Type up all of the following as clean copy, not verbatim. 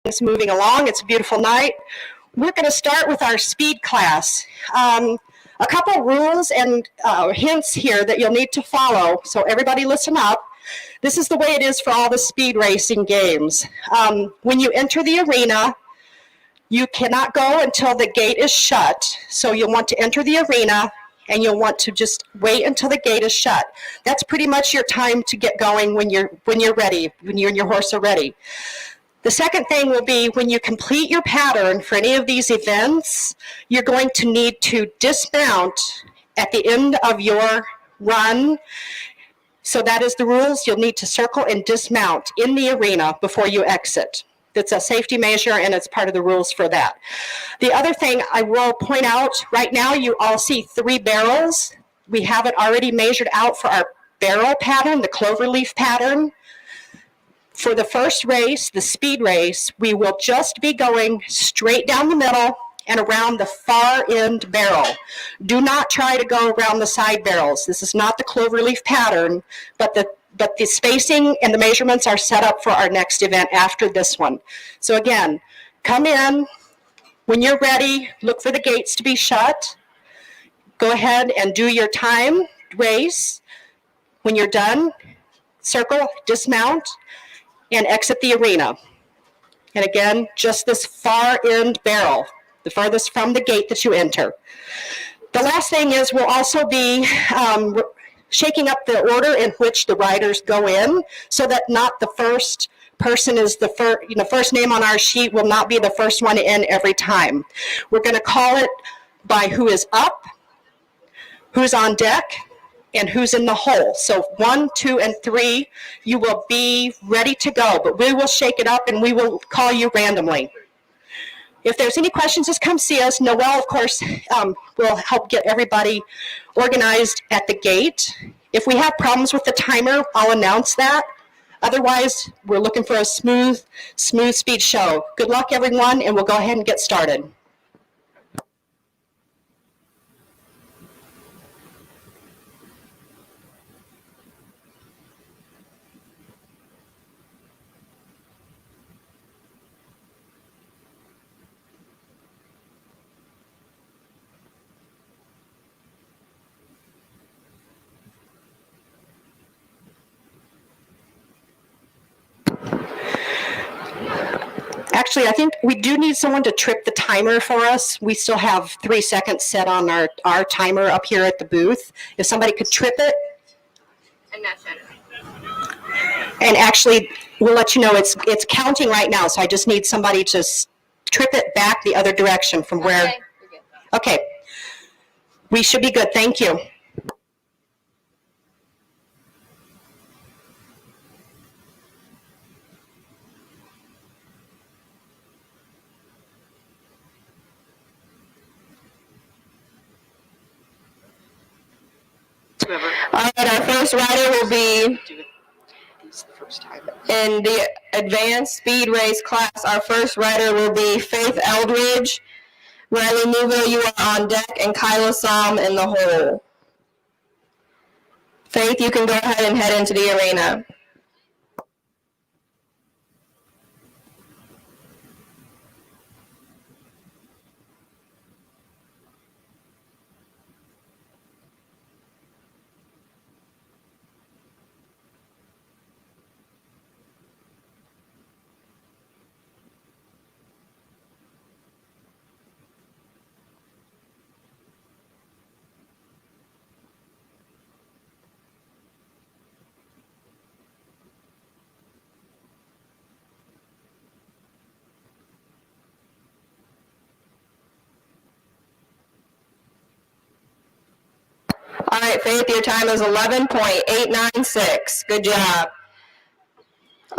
It's moving along. It's a beautiful night. We're going to start with our speed class. A couple rules and hints here that you'll need to follow, so everybody listen up. This is the way it is for all the speed racing games. When you enter the arena, you cannot go until the gate is shut, so you'll want to enter the arena and you'll want to just wait until the gate is shut. That's pretty much your time to get going when you're ready, when you and your horse are ready. The second thing will be when you complete your pattern for any of these events, you're going to need to dismount at the end of your run. So that is the rules. You'll need to circle and dismount in the arena before you exit. It's a safety measure and it's part of the rules for that. The other thing I will point out, right now you all see 3 barrels. We have it already measured out for our barrel pattern, the cloverleaf pattern. For the first race, the speed race, we will just be going straight down the middle and around the far end barrel. Do not try to go around the side barrels. This is not the cloverleaf pattern, but the spacing and the measurements are set up for our next event after this one. So again, come in. When you're ready, look for the gates to be shut. Go ahead and do your time race. When you're done, circle, dismount, and exit the arena. And again, just this far end barrel, the furthest from the gate that you enter. The last thing is we'll also be shaking up the order in which the riders go in, so that not the first person is the first name on our sheet will not be the first one in every time. We're going to call it by who is up, who's on deck, and who's in the hole. So 1, 2, and 3, you will be ready to go, but we will shake it up and we will call you randomly. If there's any questions, just come see us. Noelle, of course, will help get everybody organized at the gate. If we have problems with the timer, I'll announce that. Otherwise, we're looking for a smooth speed show. Good luck, everyone, and we'll go ahead and get started. Actually, I think we do need someone to trip the timer for us. We still have 3 seconds set on our timer up here at the booth. If somebody could trip it. And not shut it. And actually, we'll let you know it's counting right now, so I just need somebody to trip it back the other direction from where. Okay. We should be good. Thank you. All right, our first rider will be in the advanced speed race class. Our first rider will be Faith Eldridge. Riley Newville, you are on deck, and Kyla Psalm in the hole. Faith, you can go ahead and head into the arena. All right, Faith, your time is 11.896. Good job.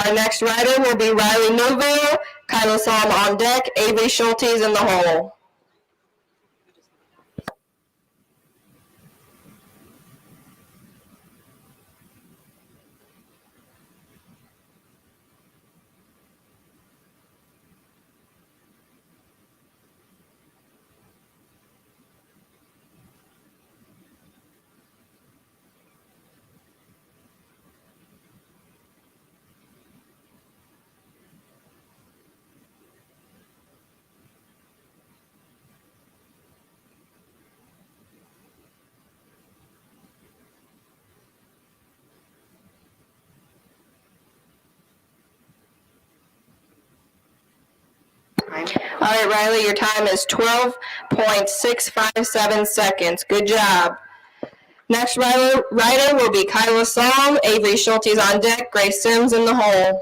Our next rider will be Riley Newville, Kyla Psalm on deck, Avery Schultes in the hole. All right, Riley, your time is 12.657 seconds. Good job. Next rider will be Kyla Psalm, Avery Schultes on deck, Grace Sims in the hole.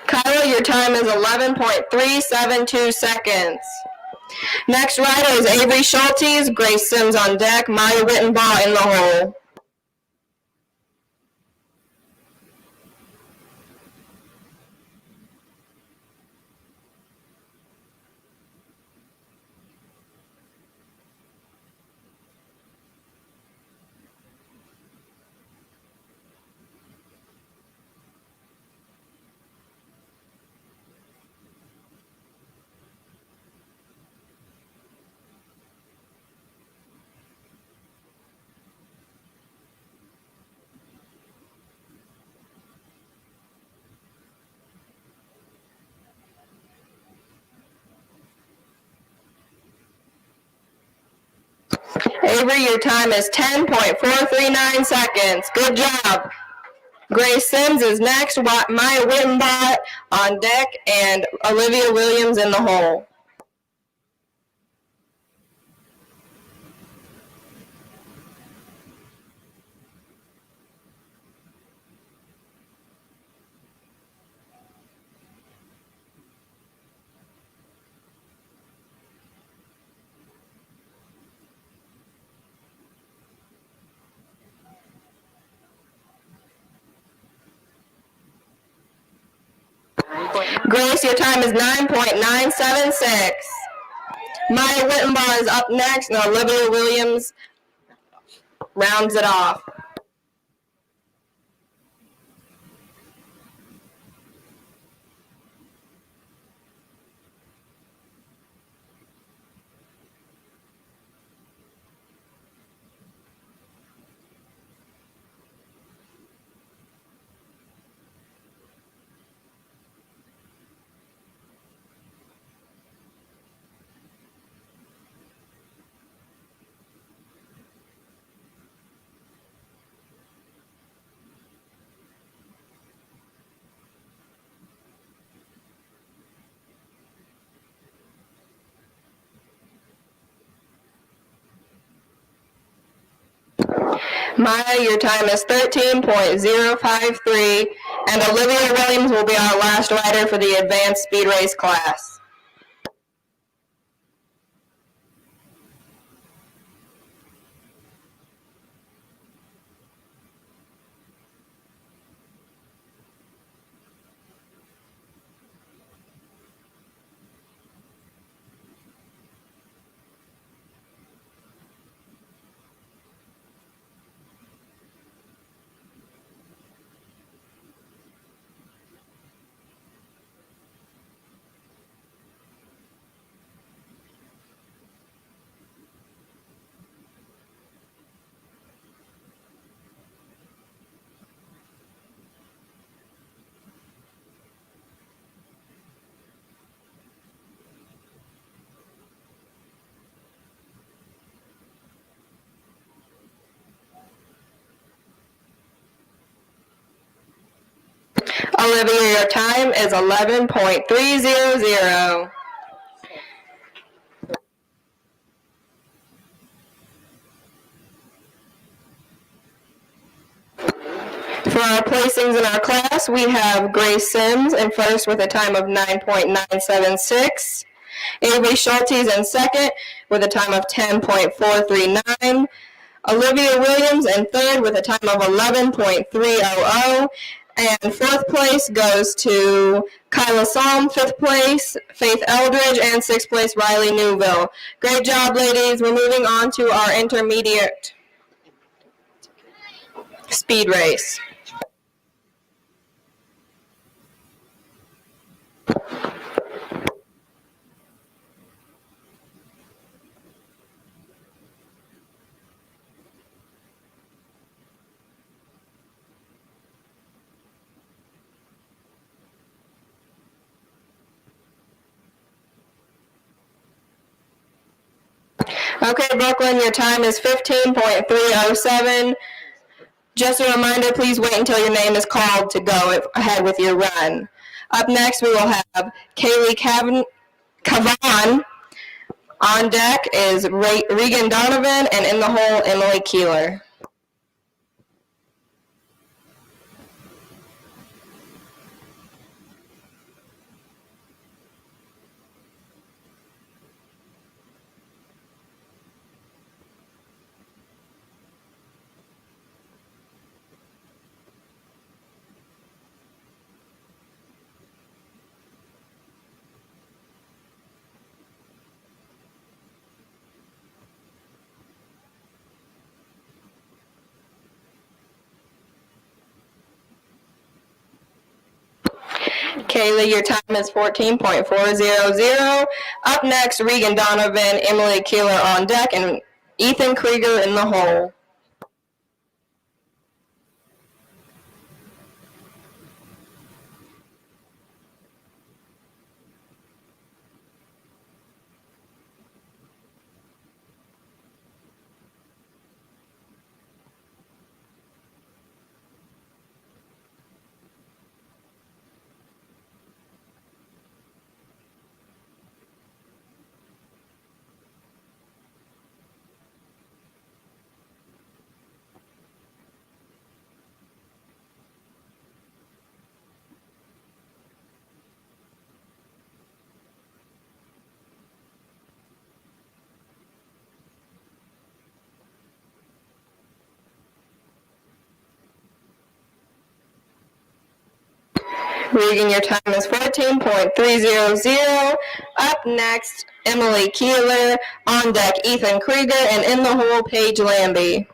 Kyla, your time is 11.372 seconds. Next rider is Avery Schultes, Grace Sims on deck, Maya Wittenbaugh in the hole. Avery, your time is 10.439 seconds. Good job. Grace Sims is next, Maya Wittenbaugh on deck, and Olivia Williams in the hole. Grace, your time is 9.976. Maya Wittenbaugh is up next, and Olivia Williams rounds it off. Maya, your time is 13.053, and Olivia Williams will be our last rider for the advanced speed race class. Olivia, your time is 11.300. For our placings in our class, we have Grace Sims in first with a time of 9.976. Avery Schultes in second with a time of 10.439. Olivia Williams in third with a time of 11.300. And fourth place goes to Kyla Psalm, fifth place, Faith Eldridge, and sixth place, Riley Newville. Great job, ladies. We're moving on to our intermediate speed race. Okay, Brooklyn, your time is 15.307. Just a reminder, please wait until your name is called to go ahead with your run. Up next, we will have Kaylee Cavan. On deck is Regan Donovan, and in the hole, Emily Keeler. Kaylee, your time is 14.400. Up next, Regan Donovan, Emily Keeler on deck, and Ethan Krieger in the hole. Regan, your time is 14.300. Up next, Emily Keeler. On deck, Ethan Krieger. And in the hole, Paige Lambie.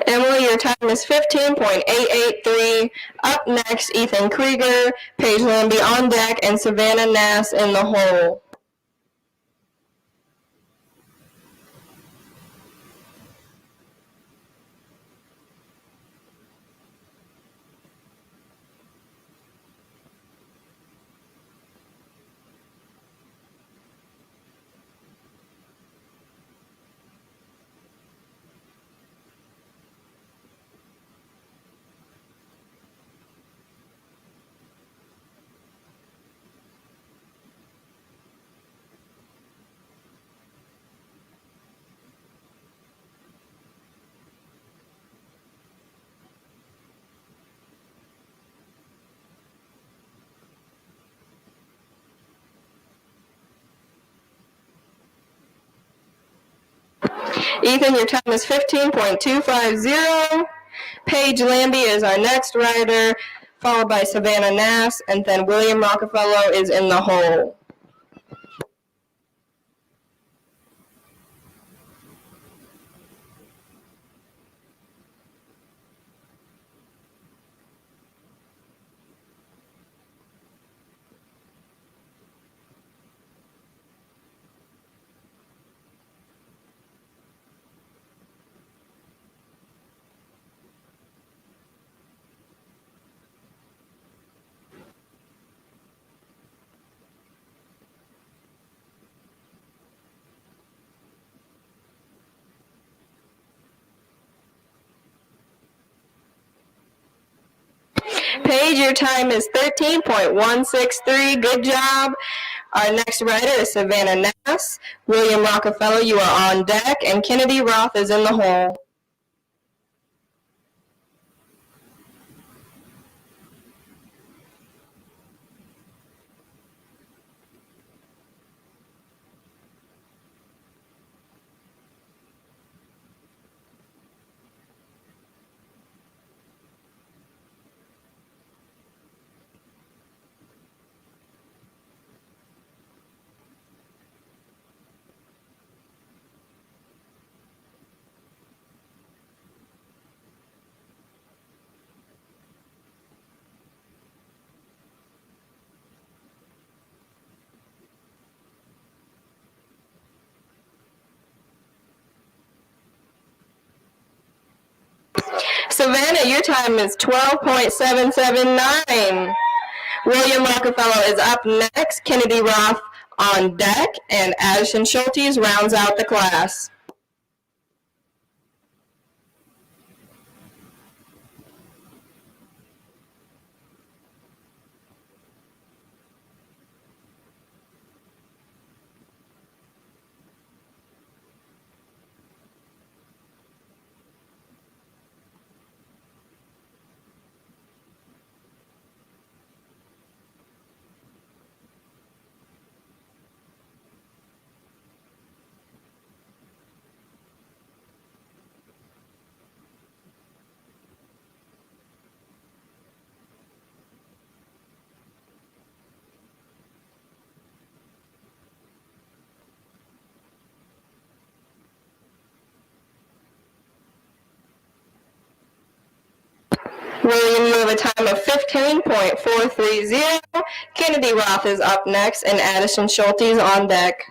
Emily, your time is 15.883. Up next, Ethan Krieger, Paige Lambie on deck, and Savannah Nass in the hole. Ethan, your time is 15.250. Paige Lambie is our next rider, followed by Savannah Nass, and then William Rockefeller is in the hole. Paige, your time is 13.163. Good job. Our next rider is Savannah Nass. William Rockefeller, you are on deck, and Kennedy Roth is in the hole. Savannah, your time is 12.779. William Rockefeller is up next. Kennedy Roth on deck, and Addison Schultes rounds out the class. William, you have a time of 15.430. Kennedy Roth is up next, and Addison Schultes on deck.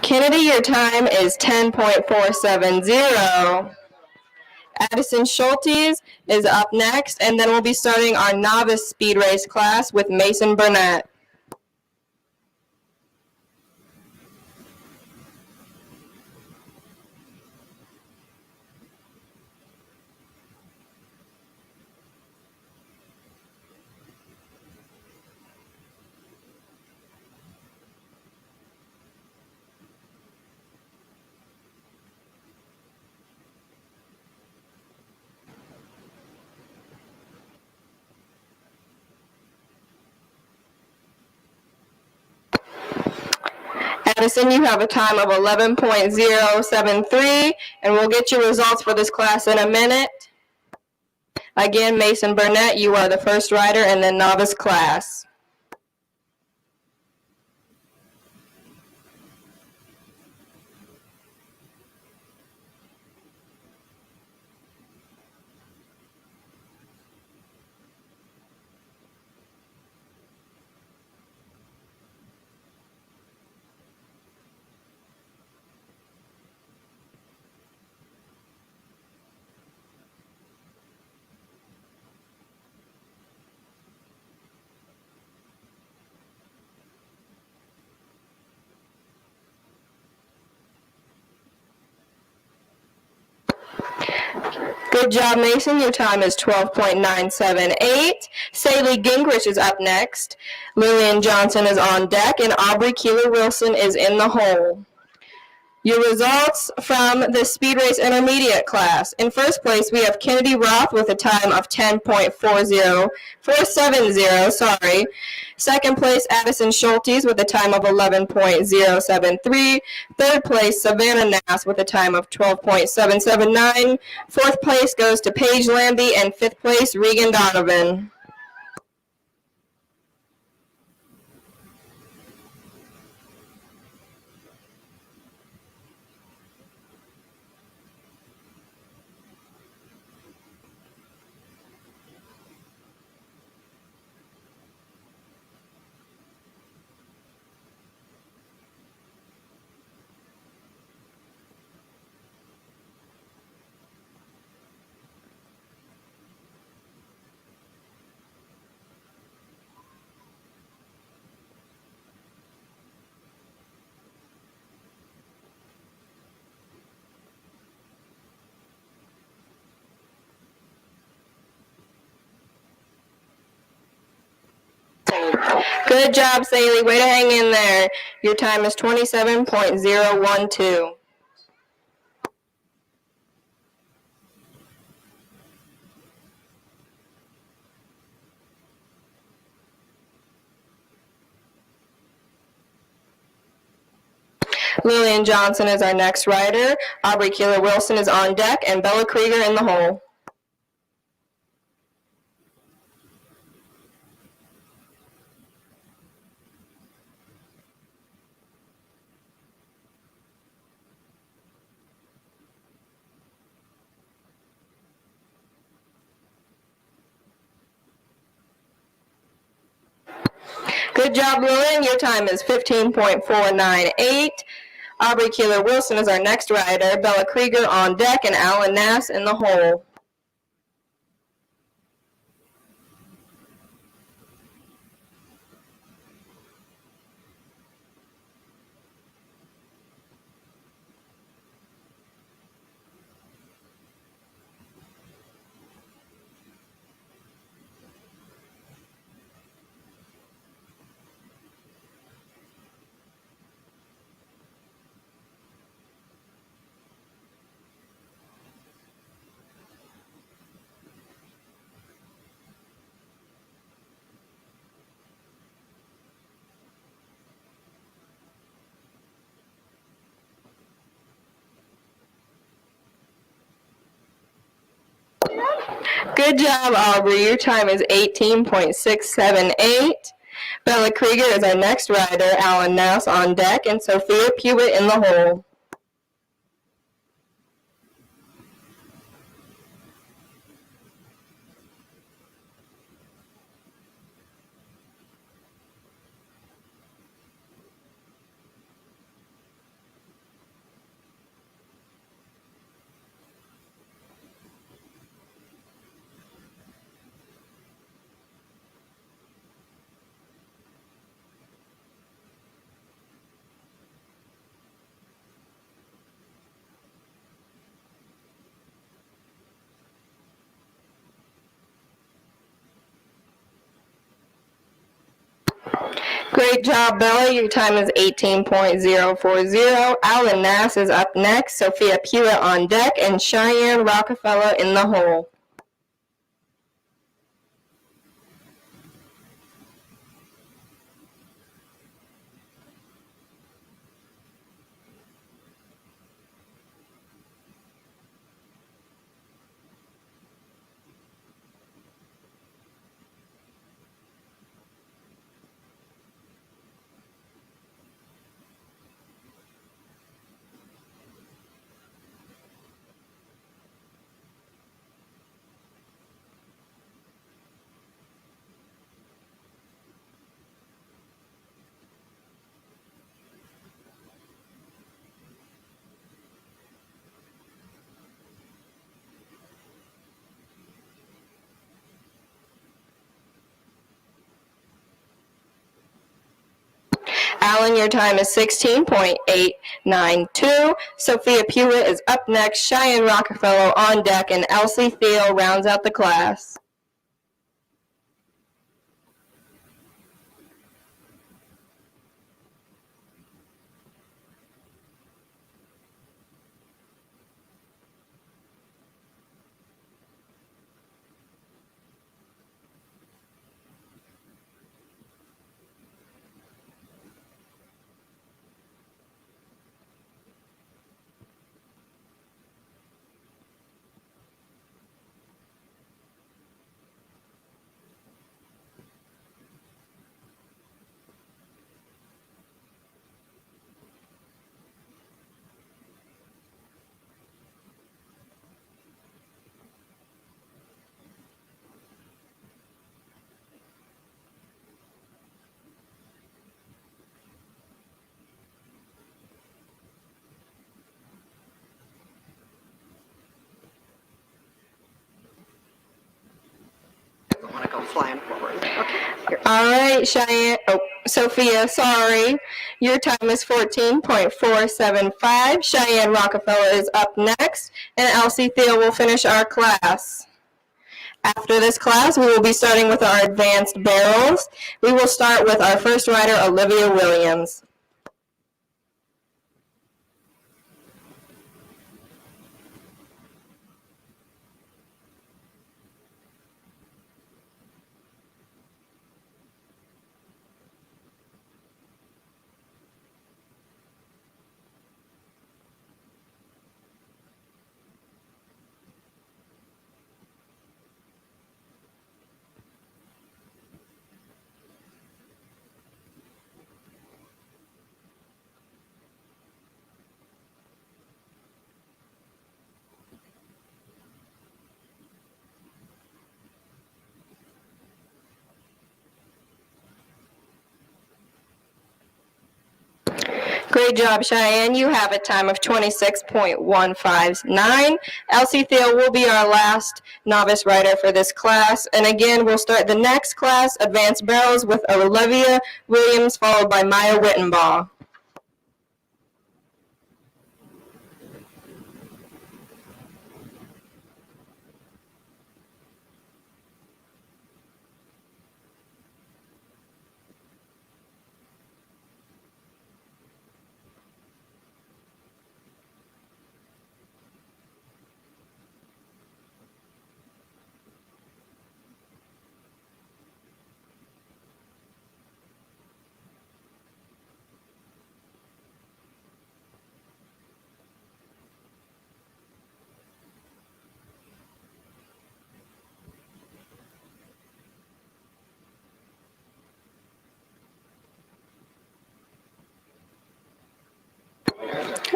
Kennedy, your time is 10.470. Addison Schultes is up next, and then we'll be starting our novice speed race class with Mason Burnett. Addison, you have a time of 11.073, and we'll get your results for this class in a minute. Again, Mason Burnett, you are the first rider in the novice class. Good job, Mason. Your time is 12.978. Saley Gingrich is up next. Lillian Johnson is on deck, and Aubrey Keeler-Wilson is in the hole. Your results from the Speed Race Intermediate class. In first place, we have Kennedy Roth with a time of 10.470. Second place, Addison Schultes with a time of 11.073. Third place, Savannah Nass with a time of 12.779. Fourth place goes to Paige Lambie, and fifth place, Regan Donovan. Good job, Saley. Way to hang in there. Your time is 27.012. Lillian Johnson is our next rider. Aubrey Keeler Wilson is on deck, and Bella Krieger in the hole. Good job, Lillian. Your time is 15.498. Aubrey Keeler Wilson is our next rider. Bella Krieger on deck, and Alan Nass in the hole. Good job, Aubrey. Your time is 18.678. Bella Krieger is our next rider. Alan Nass on deck, and Sophia Pewitt in the hole. Great job, Bella. Your time is 18.040. Alan Nass is up next. Sophia Pewitt on deck, and Cheyenne Rockefeller in the hole. Alan, your time is 16.892. Sophia Pewitt is up next. Cheyenne Rockefeller on deck, and Elsie Thiel rounds out the class. I want to go flying forward. Okay. Here. All right, Cheyenne. Oh, Sophia, sorry. Your time is 14.475. Cheyenne Rockefeller is up next, and Elsie Thiel will finish our class. After this class, we will be starting with our advanced barrels. We will start with our first rider, Olivia Williams. Great job, Cheyenne. You have a time of 26.159. Elsie Thiel will be our last novice rider for this class. And again, we'll start the next class, Advanced Barrels, with Olivia Williams, followed by Maya Wittenbaugh.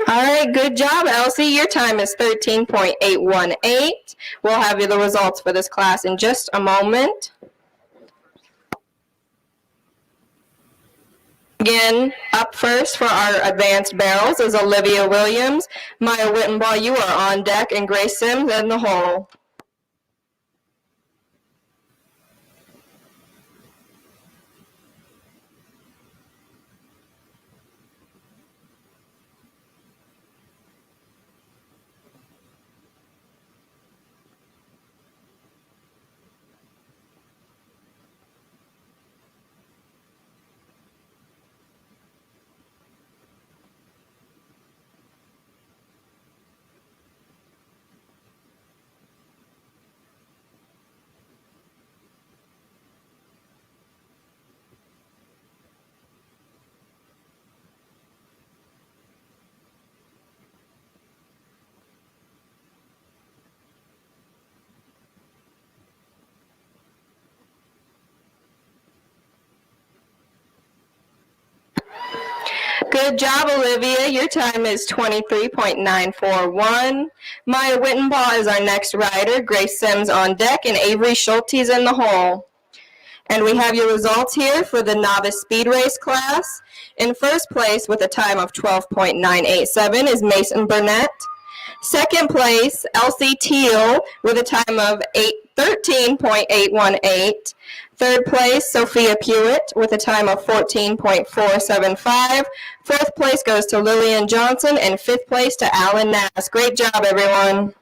All right, good job, Elsie. Your time is 13.818. We'll have you the results for this class in just a moment. Again, up first for our advanced barrels is Olivia Williams. Maya Wittenbaugh, you are on deck, and Grace Sims in the hole. Good job, Olivia. Your time is 23.941. Maya Wittenbaugh is our next rider. Grace Sims on deck, and Avery Schulte is in the hole. And we have your results here for the novice speed race class. In first place with a time of 12.987 is Mason Burnett. Second place, Elsie Teal with a time of 13.818. Third place, Sophia Pewitt with a time of 14.475. Fourth place goes to Lillian Johnson, and fifth place to Alan Nass. Great job, everyone.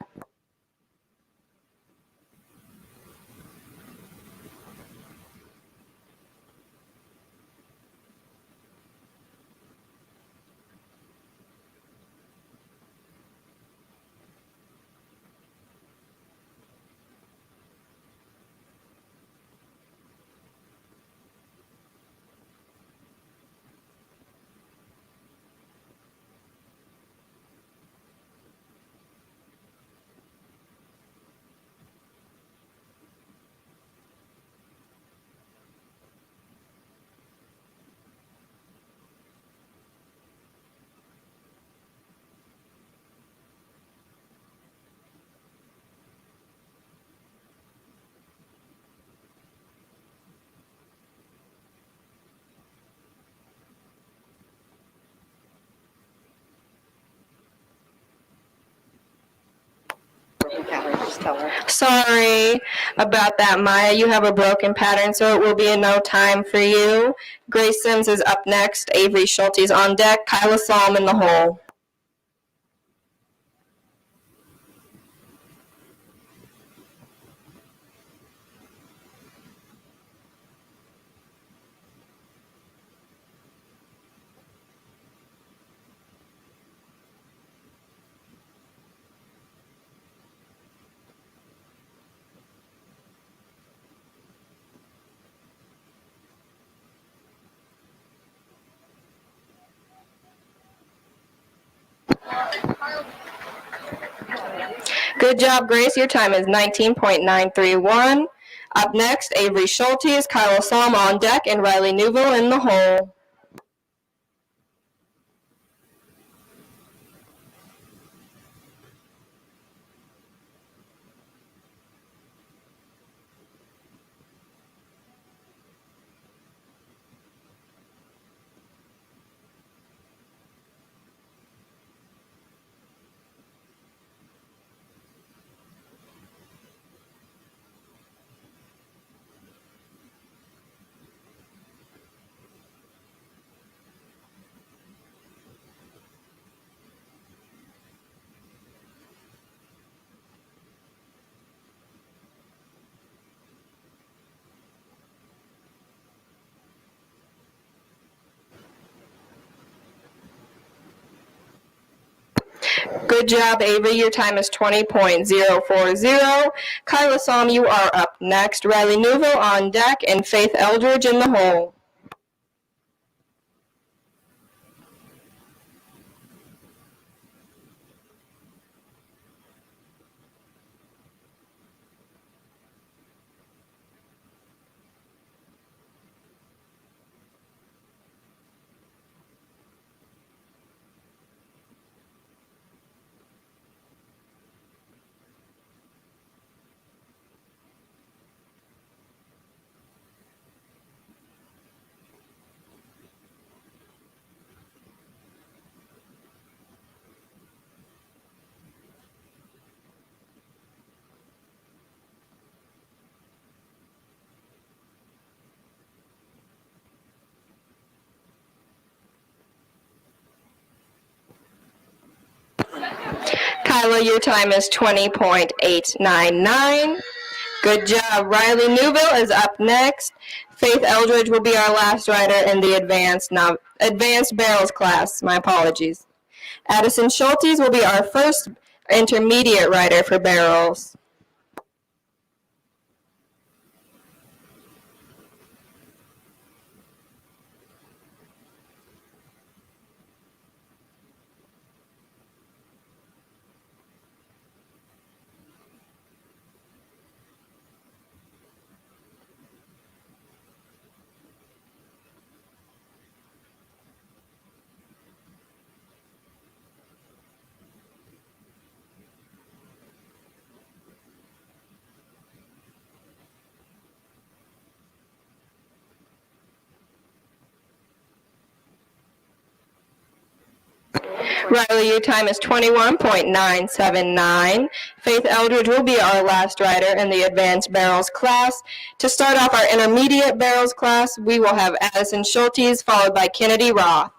Sorry about that, Maya. You have a broken pattern, so it will be a no time for you. Grace Sims is up next. Avery Schulte's on deck. Kyla Salm in the hole. Good job, Grace. Your time is 19.931. Up next, Avery Schultes, Kyla Salm on deck, and Riley Newville in the hole. Good job, Avery. Your time is 20.040. Kyla Somm, you are up next. Riley Newville on deck, and Faith Eldridge in the hole. Kyla, your time is 20.899. Good job. Riley Newville is up next. Faith Eldridge will be our last rider in the advanced barrels class. My apologies. Addison Schultes will be our first intermediate rider for barrels. Riley, your time is 21.979. Faith Eldridge will be our last rider in the advanced barrels class. To start off our intermediate barrels class, we will have Addison Schultes, followed by Kennedy Roth.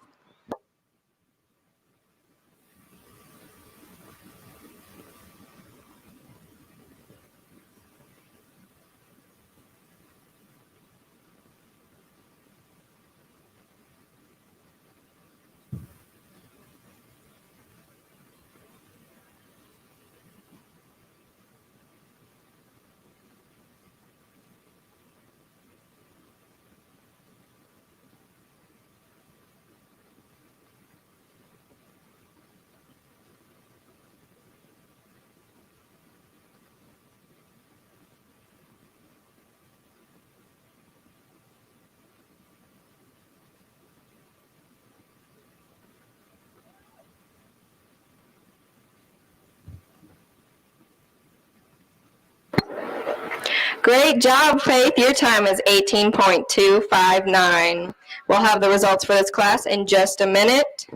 Great job, Faith. Your time is 18.259. We'll have the results for this class in just a minute.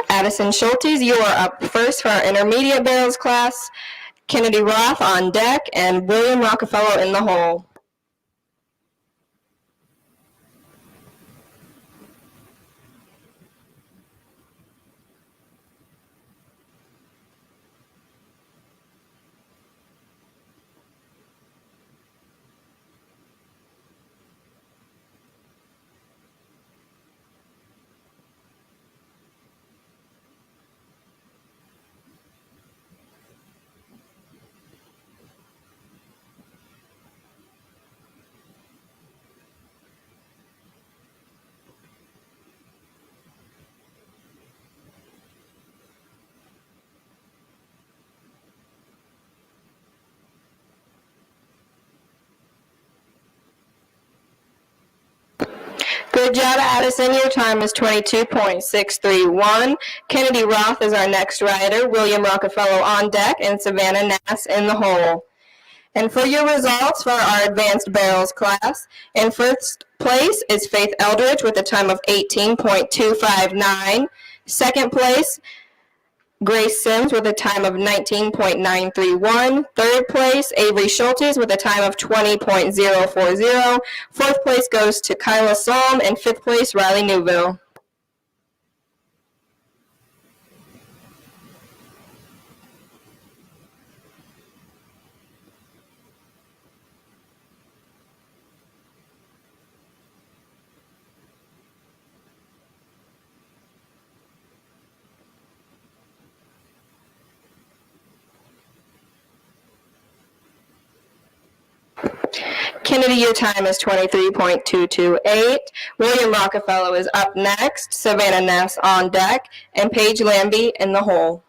Addison Schultes, you are up first for our intermediate barrels class. Kennedy Roth on deck, and William Rockefeller in the hole. Good job, Addison. Your time is 22.631. Kennedy Roth is our next rider. William Rockefeller on deck, and Savannah Nass in the hole. And for your results for our advanced barrels class, in first place is Faith Eldridge with a time of 18.259. Second place, Grace Sims with a time of 19.931. Third place, Avery Schultes with a time of 20.040. Fourth place goes to Kyla Somm, and fifth place, Riley Newville. Kennedy, your time is 23.228. William Rockefeller is up next. Savannah Ness on deck. And Paige Lambie in the hole.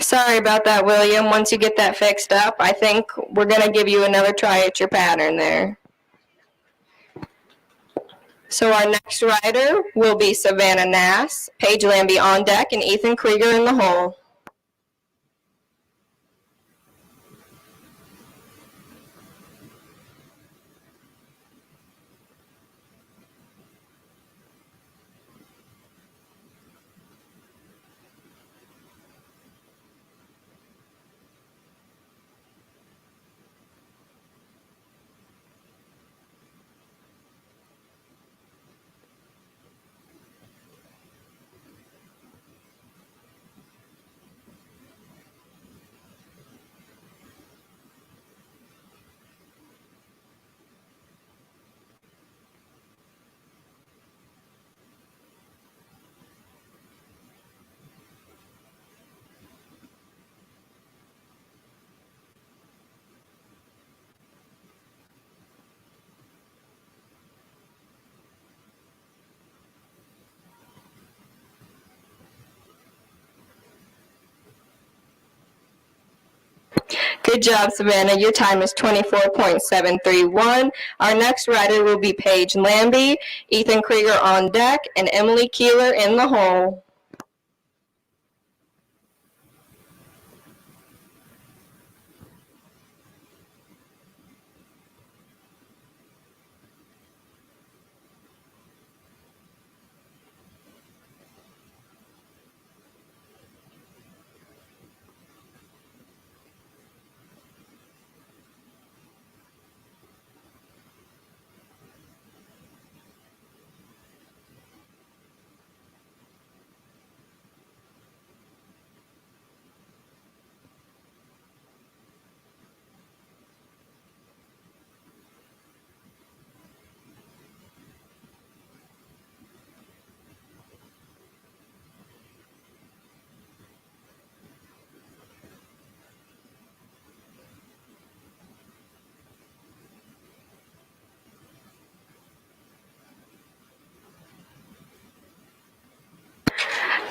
Sorry about that, William. Once you get that fixed up, I think we're going to give you another try at your pattern there. So our next rider will be Savannah Nass, Paige Lambie on deck, and Ethan Krieger in the hole. Good job, Savannah. Your time is 24.731. Our next rider will be Paige Lambie, Ethan Krieger on deck, and Emily Keeler in the hole.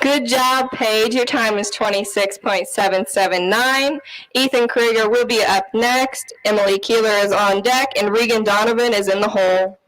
Good job, Paige. Your time is 26.779. Ethan Krieger will be up next. Emily Keeler is on deck, and Regan Donovan is in the hole.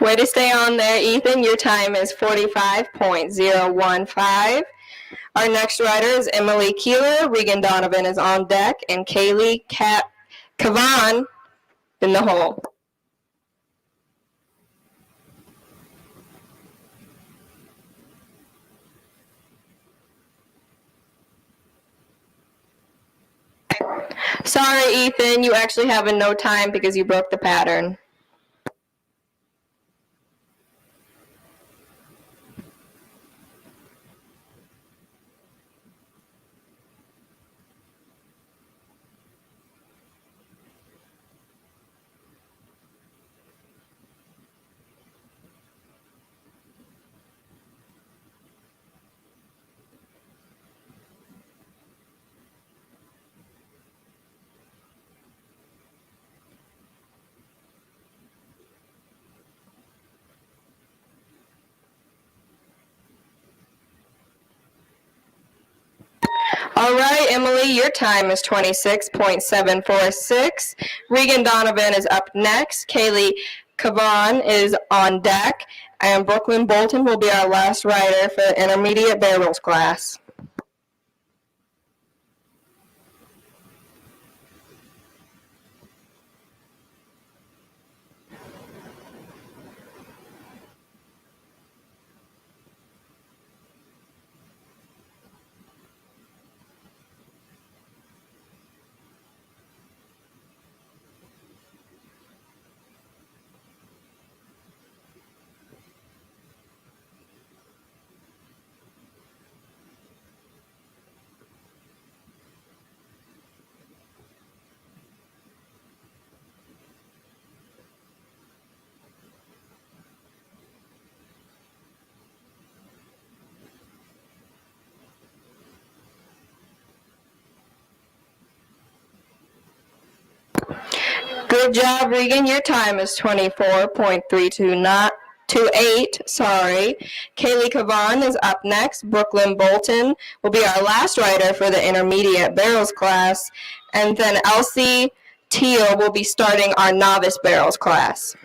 Way to stay on there, Ethan. Your time is 45.015. Our next rider is Emily Keeler. Regan Donovan is on deck, and Kaylee Kavan in the hole. Sorry, Ethan, you actually have a no time because you broke the pattern. All right, Emily, your time is 26.746. Regan Donovan is up next. Kaylee Kavan is on deck. And Brooklyn Bolton will be our last rider for the intermediate barrels class. Good job, Regan. Your time is 24.328. Sorry. Kaylee Kavan is up next. Brooklyn Bolton will be our last rider for the intermediate barrels class. And then Elsie Teal will be starting our novice barrels class.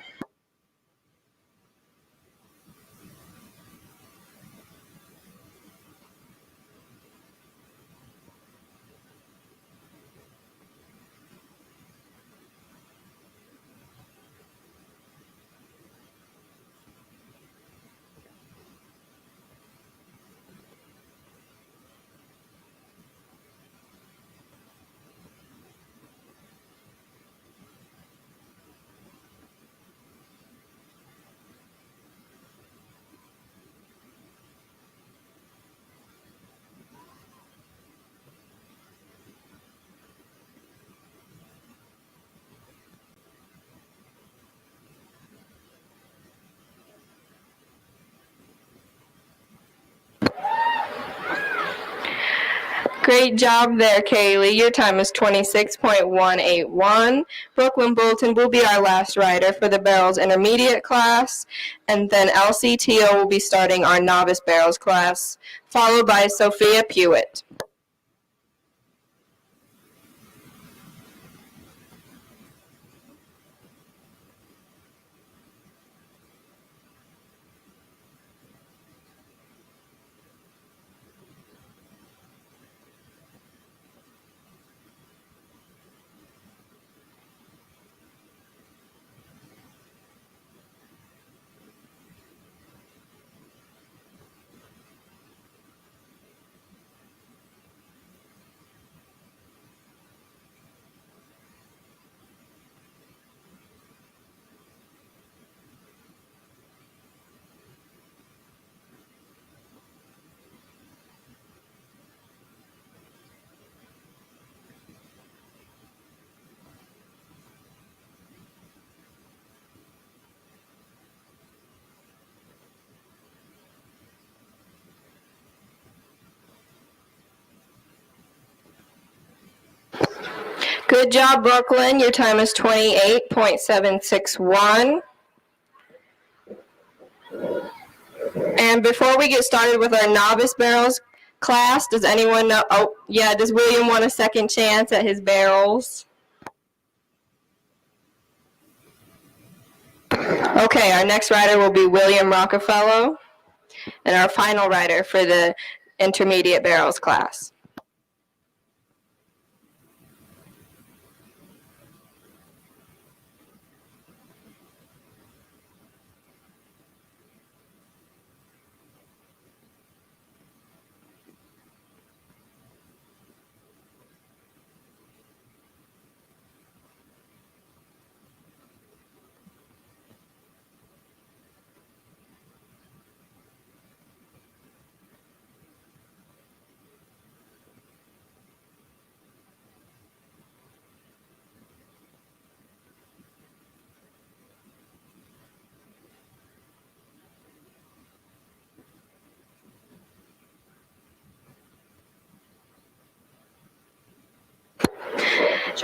Great job there, Kaylee. Your time is 26.181. Brooklyn Bolton will be our last rider for the barrels intermediate class, and then Elsie Teal will be starting our novice barrels class, followed by Sophia Pewitt. Good job, Brooklyn. Your time is 28.761. And before we get started with our novice barrels class, does anyone know? Oh, yeah, does William want a second chance at his barrels? Okay, our next rider will be William Rockefeller, and our final rider for the intermediate barrels class.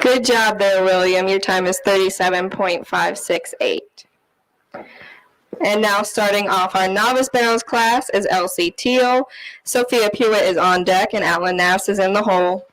Good job there, William. Your time is 37.568. And now starting off our novice barrels class is Elsie Teal. Sophia Pewitt is on deck and Alan Nass is in the hole.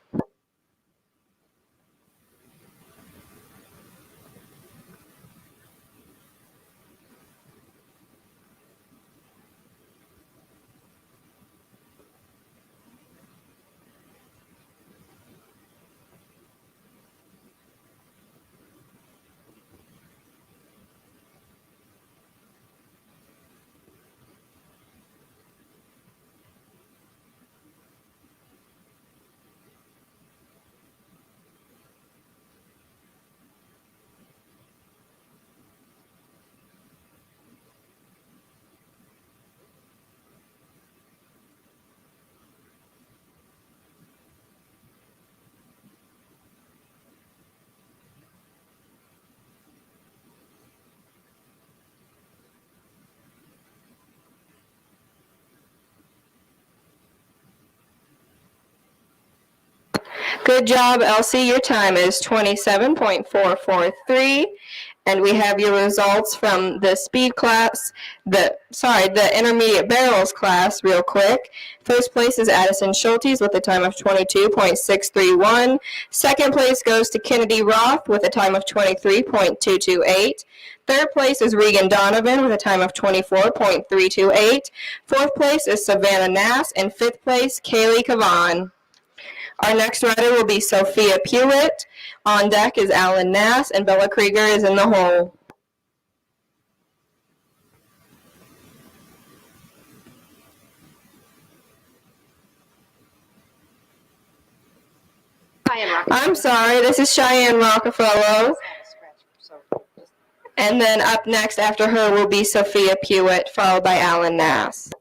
Good job, Elsie. Your time is 27.443. And we have your results from the speed class, the intermediate barrels class real quick. First place is Addison Schultes with a time of 22.631. Second place goes to Kennedy Roth with a time of 23.228. Third place is Regan Donovan with a time of 24.328. Fourth place is Savannah Nass, and fifth place, Kaylee Kavan. Our next rider will be Sophia Pewitt. On deck is Alan Nass, and Bella Krieger is in the hole. I'm sorry, this is Cheyenne Rockefeller. And then up next after her will be Sophia Pewitt, followed by Alan Nass.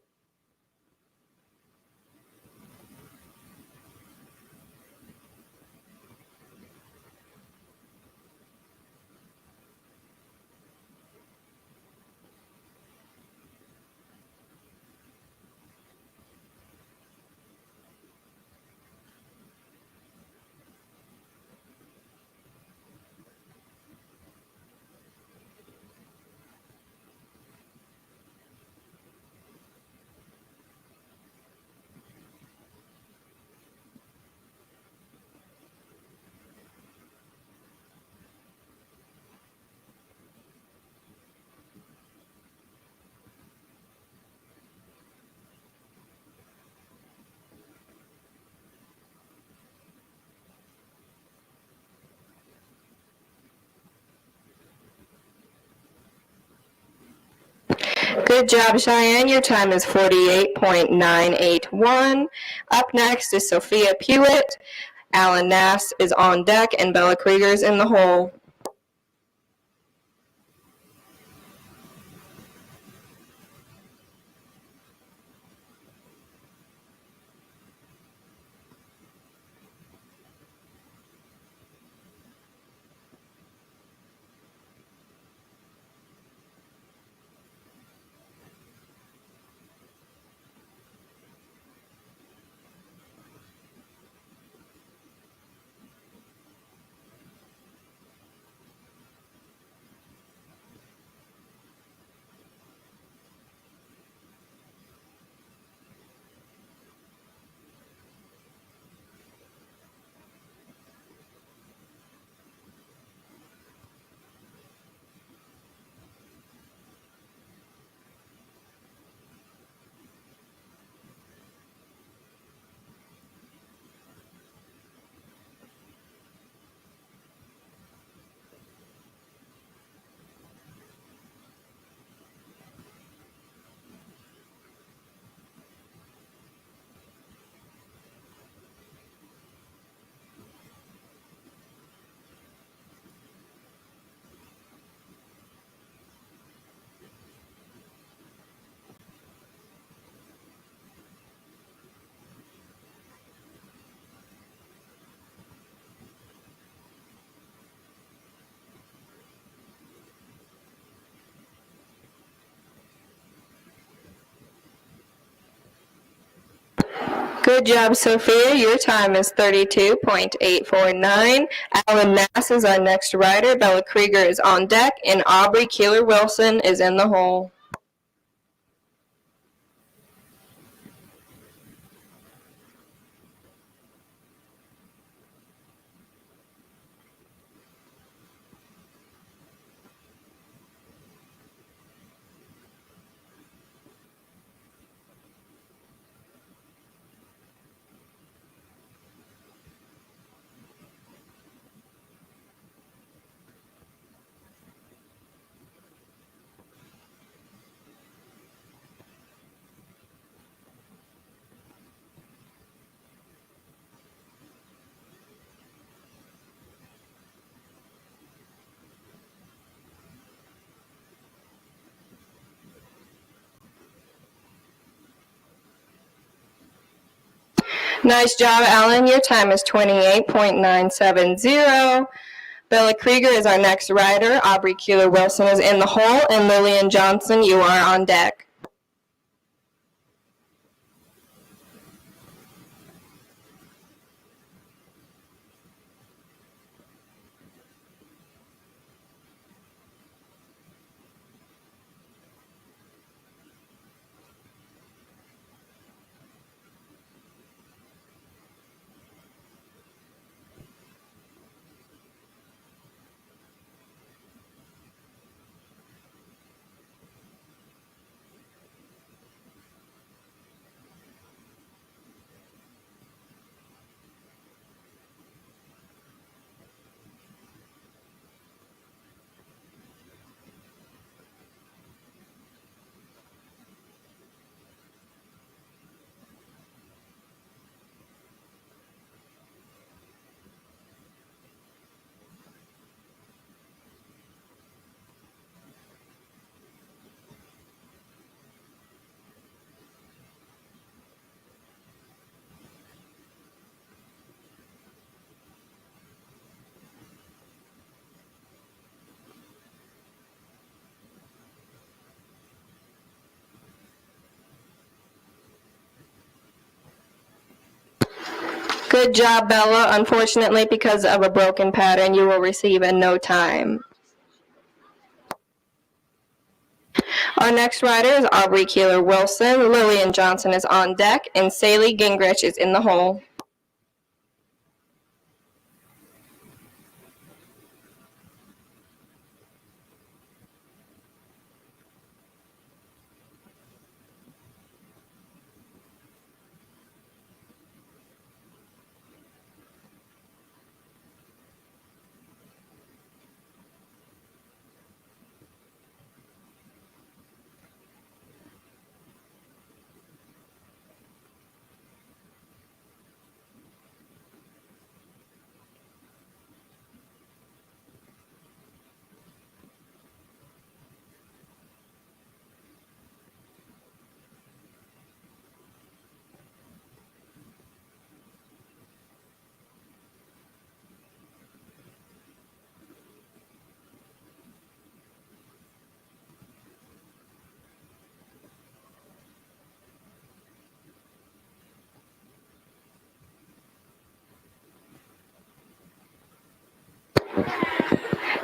Good job, Cheyenne. Your time is 48.981. Up next is Sophia Pewitt. Alan Nass is on deck, and Bella Krieger is in the hole. Good job, Sophia. Your time is 32.849. Alan Nass is our next rider. Bella Krieger is on deck, and Aubrey Keeler-Wilson is in the hole. Nice job, Alan. Your time is 28.970. Bella Krieger is our next rider. Aubrey Keeler-Wilson is in the hole, and Lillian Johnson, you are on deck. Good job, Bella. Unfortunately, because of a broken pattern, you will receive a no time. Our next rider is Aubrey Keeler-Wilson. Lillian Johnson is on deck, and Saley Gingrich is in the hole.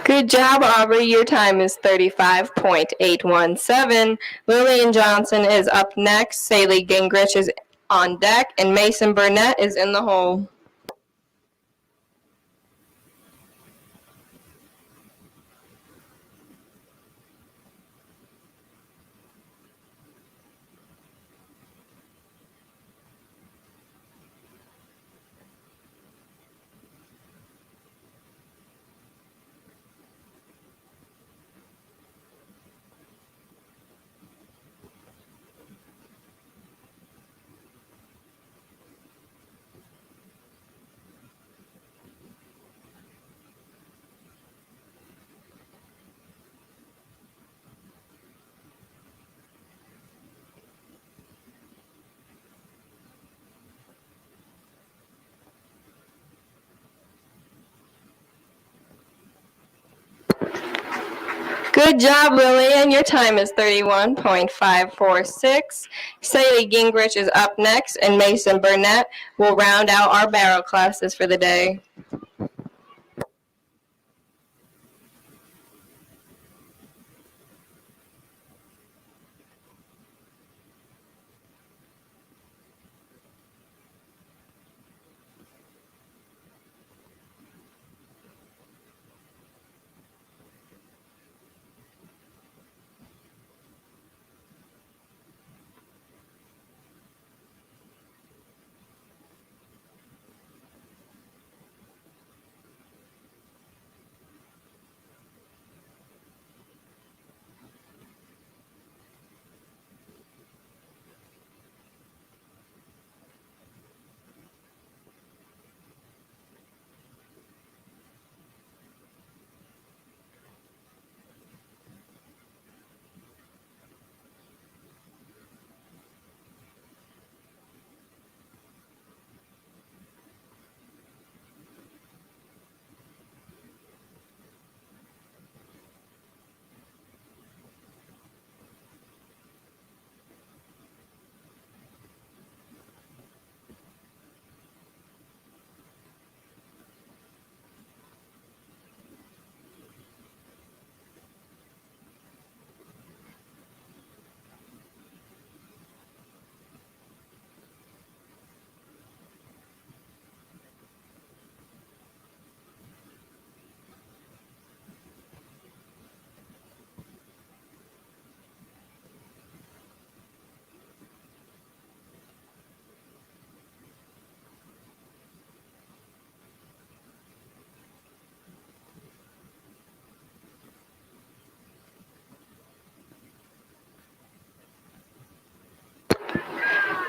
Good job, Aubrey. Your time is 35.817. Lillian Johnson is up next. Saley Gingrich is on deck, and Mason Burnett is in the hole. Good job, Lillian. Your time is 31.546. Sadie Gingrich is up next, and Mason Burnett will round out our barrel classes for the day.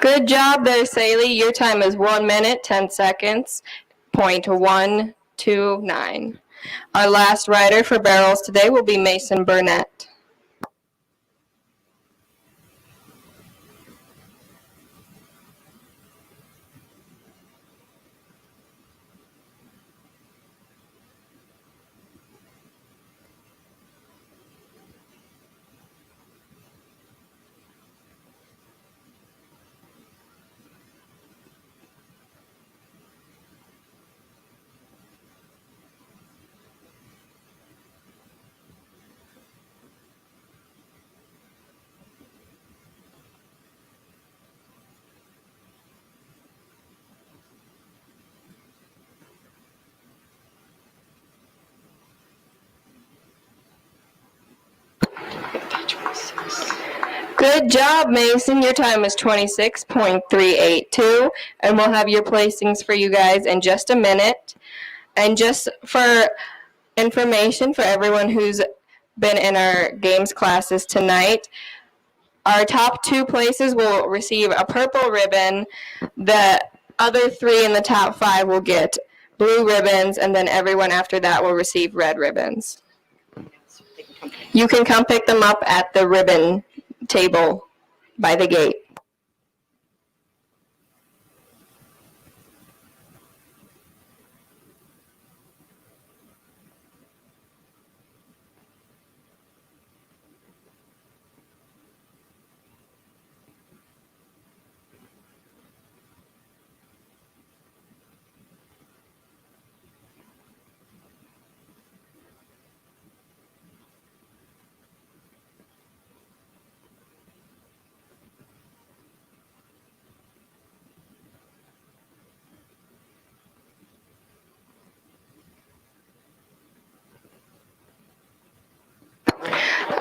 Good job there, Saley. Your time is 1 minute, 10 seconds, .129. Our last rider for barrels today will be Mason Burnett. Good job, Mason. Your time is 26.382, and we'll have your placings for you guys in just a minute. And just for information for everyone who's been in our games classes tonight, our top 2 places will receive a purple ribbon. The other 3 in the top 5 will get blue ribbons, and then everyone after that will receive red ribbons. You can come pick them up at the ribbon table by the gate.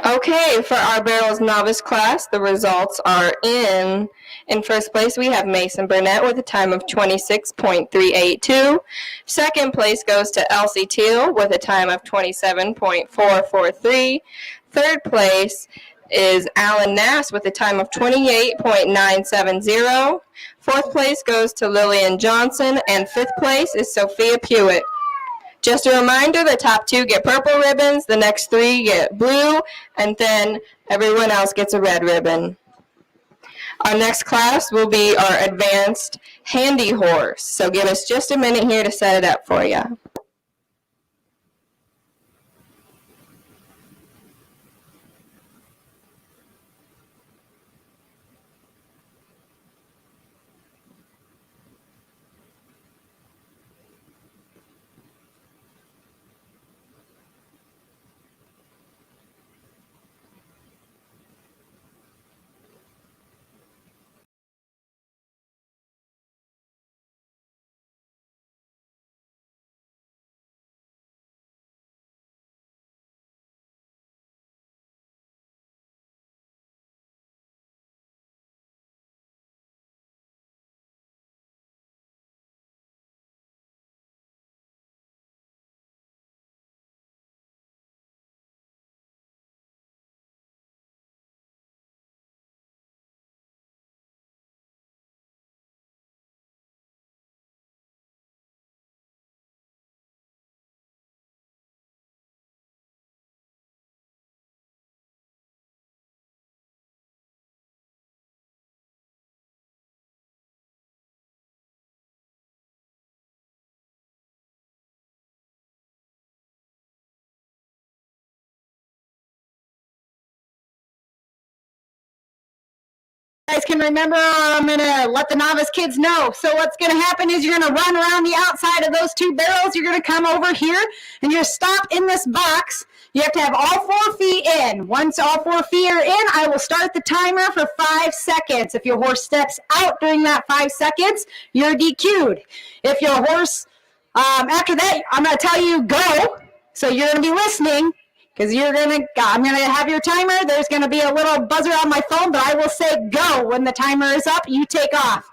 Okay, for our barrels novice class, the results are in first place, we have Mason Burnett with a time of 26.382. Second place goes to Elsie Teal with a time of 27.443. Third place is Alan Nass with a time of 28.970. Fourth place goes to Lillian Johnson, and fifth place is Sophia Pewitt. Just a reminder, the top 2 get purple ribbons, the next 3 get blue, and then everyone else gets a red ribbon. Our next class will be our advanced handy horse. So give us just a minute here to set it up for you. guys can remember, I'm going to let the novice kids know. So what's going to happen is you're going to run around the outside of those 2 barrels. You're going to come over here and you're stop in this box. You have to have all 4 feet in. Once all 4 feet are in, I will start the timer for 5 seconds. If your horse steps out during that 5 seconds, you're DQ'd. If your horse, after that, I'm going to tell you go. So you're going to be listening. Because I'm going to have your timer. There's going to be a little buzzer on my phone, but I will say go. When the timer is up, you take off.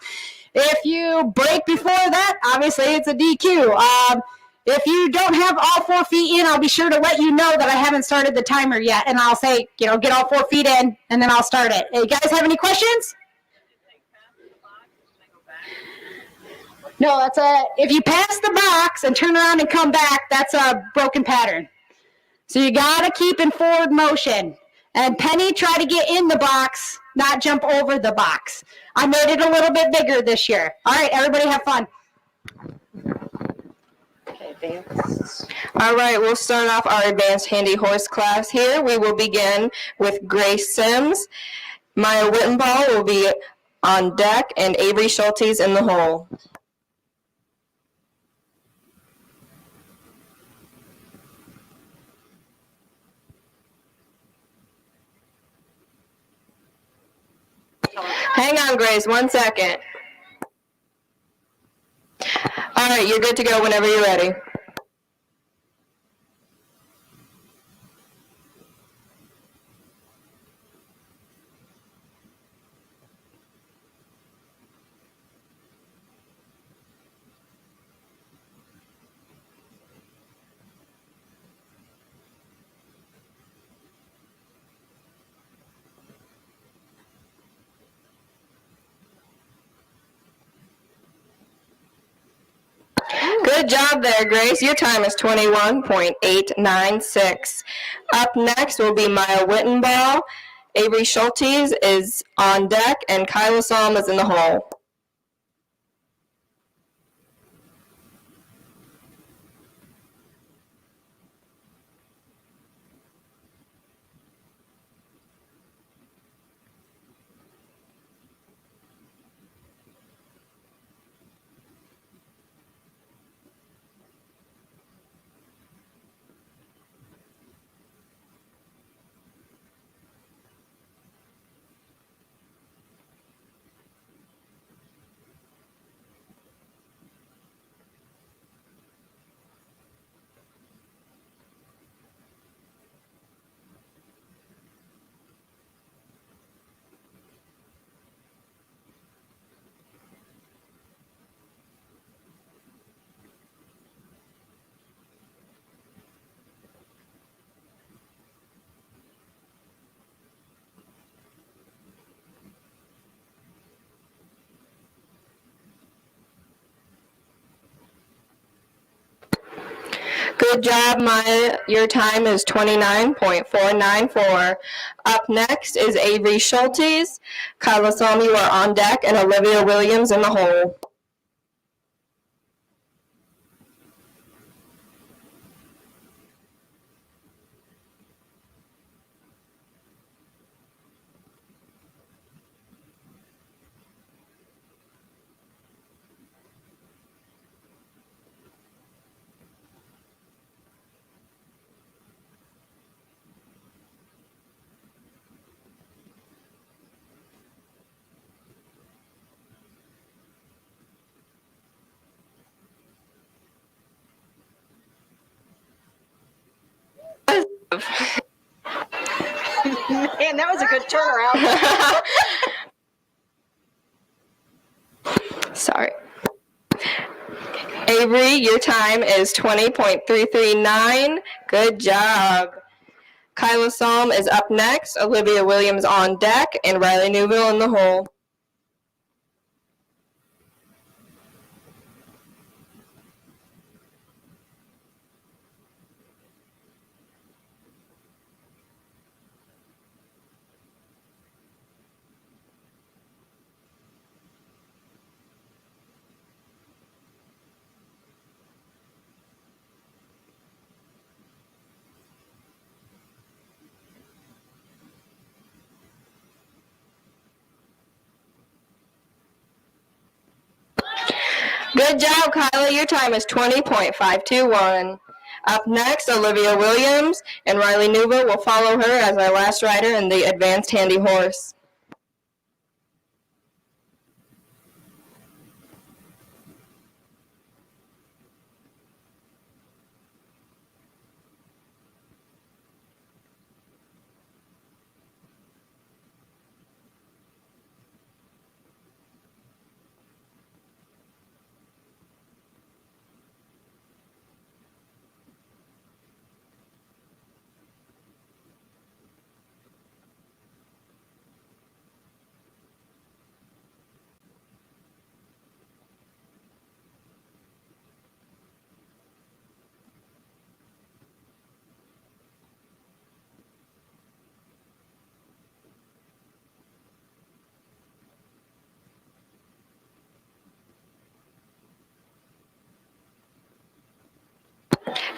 If you break before that, obviously it's a DQ. If you don't have all 4 feet in, I'll be sure to let you know that I haven't started the timer yet. And I'll say, get all 4 feet in, and then I'll start it. Hey, you guys have any questions? No, if you pass the box and turn around and come back, that's a broken pattern. So you got to keep in forward motion. And Penny, try to get in the box, not jump over the box. I made it a little bit bigger this year. All right, everybody have fun. All right, we'll start off our advanced handy horse class here. We will begin with Grace Sims. Maya Wittenball will be on deck, and Avery Schultes in the hole. Hang on, Grace, 1 second. All right, you're good to go whenever you're ready. Good job there, Grace. Your time is 21.896. Up next will be Maya Wittenball. Avery Schultes is on deck, and Kyla Salm is in the hole. Good job, Maya. Your time is 29.494. Up next is Avery Schultes. Kyla Salm, you are on deck, and Olivia Williams in the hole. Man, that was a good turnaround. Sorry. Avery, your time is 20.339. Good job. Kyla Salm is up next, Olivia Williams on deck, and Riley Newville in the hole. Good job, Kyla. Your time is 20.521. Up next, Olivia Williams and Riley Newville will follow her as our last rider in the Advanced Handy Horse.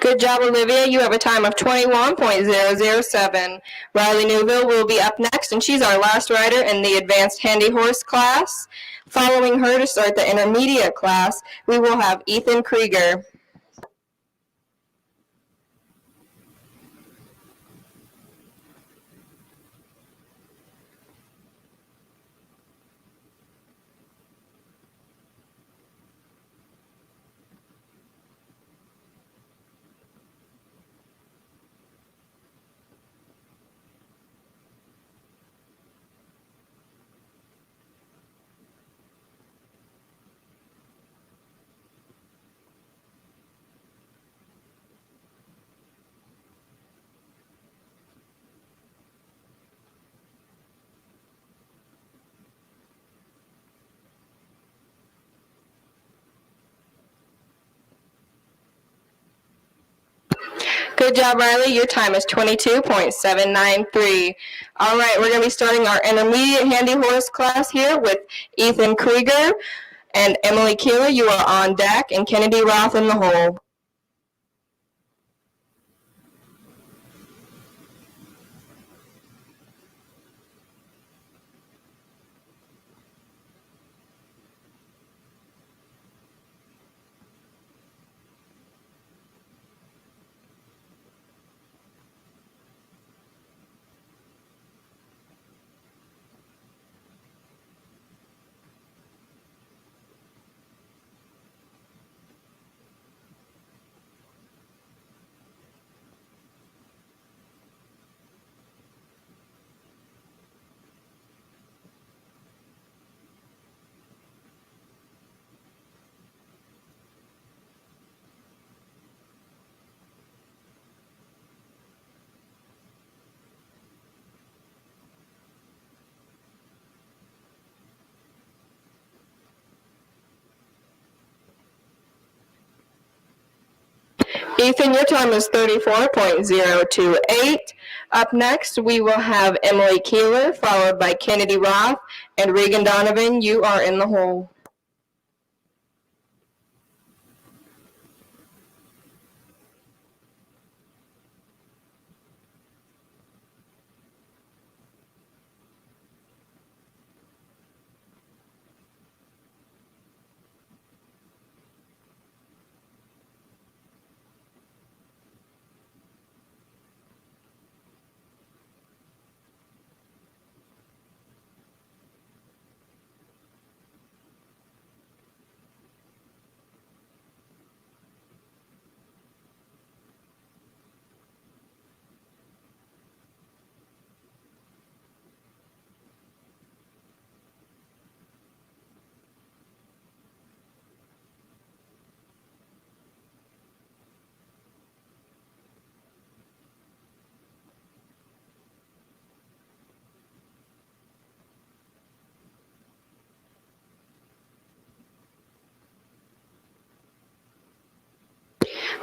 Good job, Olivia. You have a time of 21.007. Riley Newville will be up next, and she's our last rider in the Advanced Handy Horse class. Following her to start the intermediate class, we will have Ethan Krieger. Good job, Riley. Your time is 22.793. All right, we're going to be starting our intermediate handy horse class here with Ethan Krieger and Emily Keeler. You are on deck, and Kennedy Roth in the hole. Ethan, your time is 34.028. Up next, we will have Emily Keeler, followed by Kennedy Roth, and Regan Donovan. You are in the hole.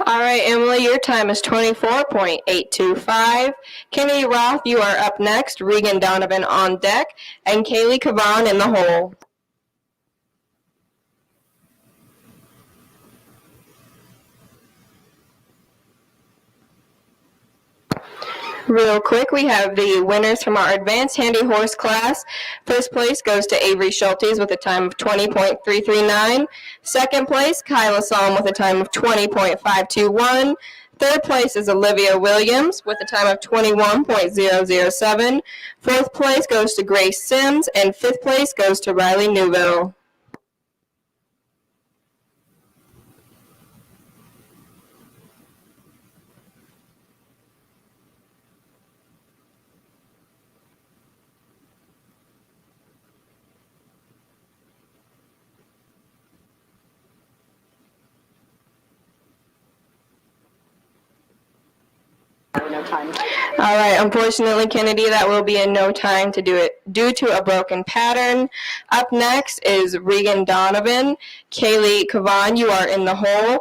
All right, Emily, your time is 24.825. Kennedy Roth, you are up next. Regan Donovan on deck, and Kaylee Cavan in the hole. Real quick, we have the winners from our advanced handy horse class. First place goes to Avery Schultes with a time of 20.339. Second place, Kyla Salm with a time of 20.521. Third place is Olivia Williams with a time of 21.007. Fourth place goes to Grace Sims, and fifth place goes to Riley Newville. All right, unfortunately, Kennedy, that will be in no time to do it due to a broken pattern. Up next is Regan Donovan. Kaylee Kavan, you are in the hole.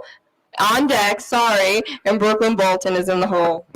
On deck, sorry, and Brooklyn Bolton is in the hole.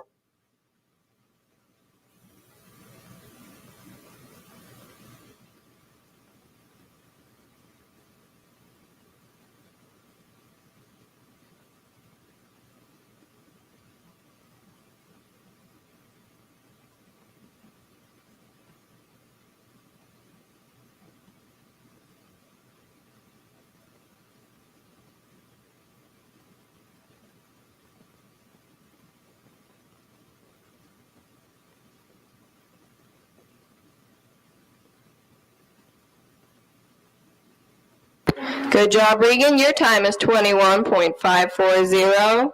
Good job, Regan. Your time is 21.540.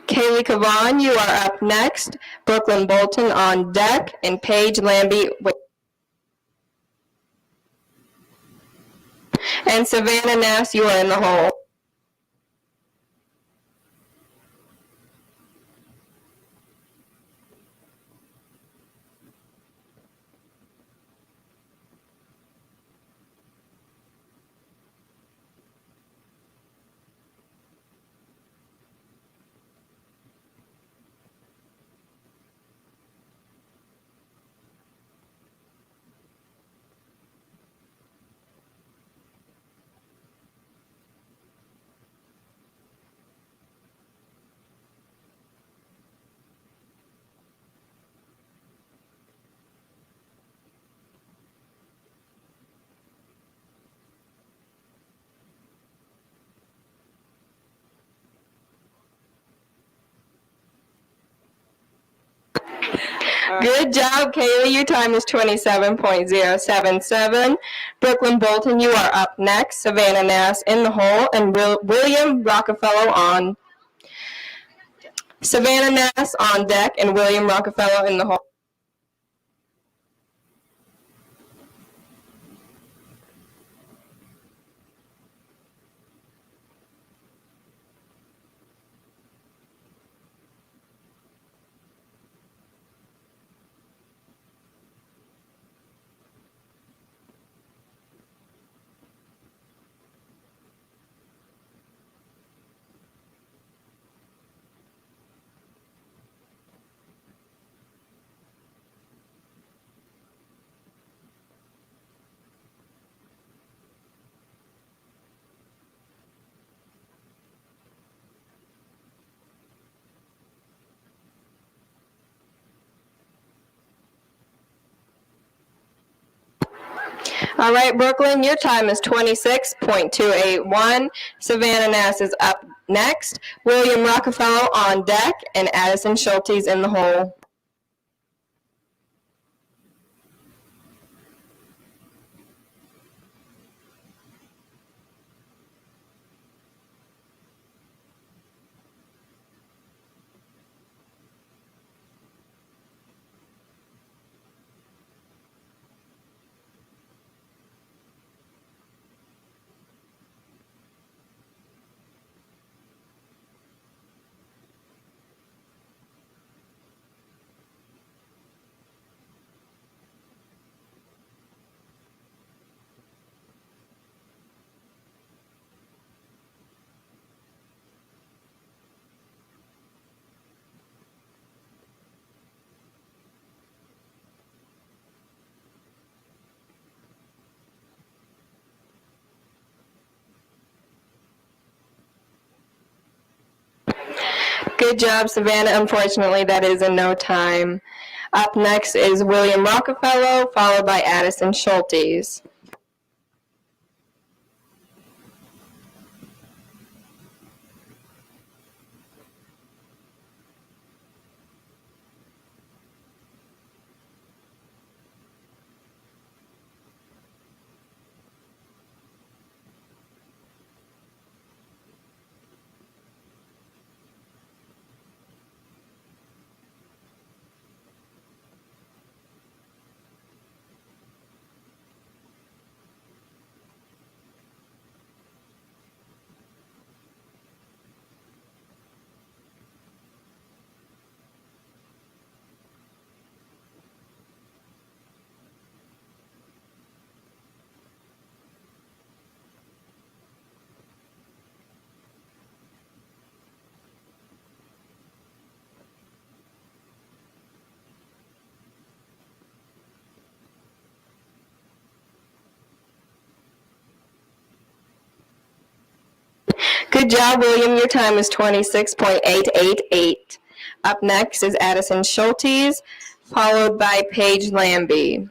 Kaylee Kavan, you are up next. Brooklyn Bolton on deck, and Paige Lambie. And Savannah Nass, you are in the hole. Good job, Kaylee. Your time is 27.077. Brooklyn Bolton, you are up next. Savannah Nass in the hole, and William Rockefeller on. Savannah Nass on deck, and William Rockefeller in the hole. All right, Brooklyn, your time is 26.281. Savannah Nass is up next. William Rockefeller on deck, and Addison Schultes in the hole. Good job, Savannah. Unfortunately, that is in no time. Up next is William Rockefeller, followed by Addison Schultes. Good job, William. Your time is 26.888. Up next is Addison Schultes, followed by Paige Lambie.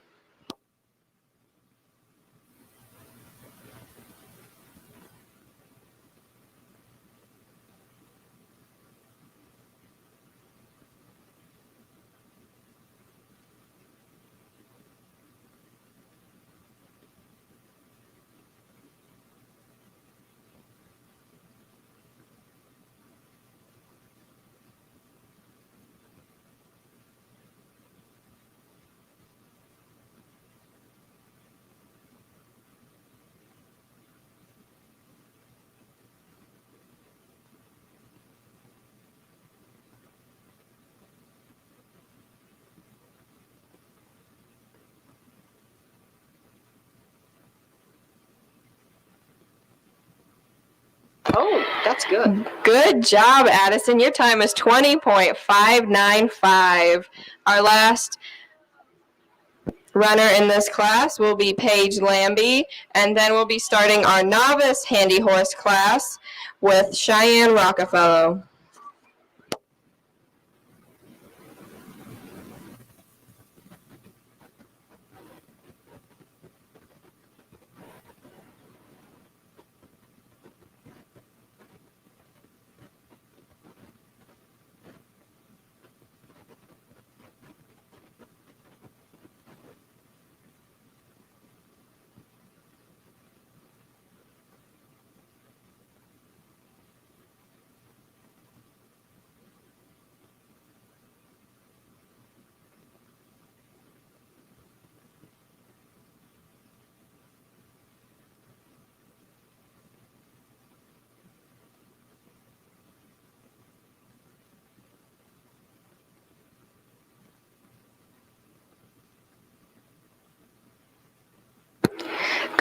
Oh, that's good. Good job, Addison. Your time is 20.595. Our last runner in this class will be Paige Lambie, and then we'll be starting our novice handy horse class with Cheyenne Rockefeller.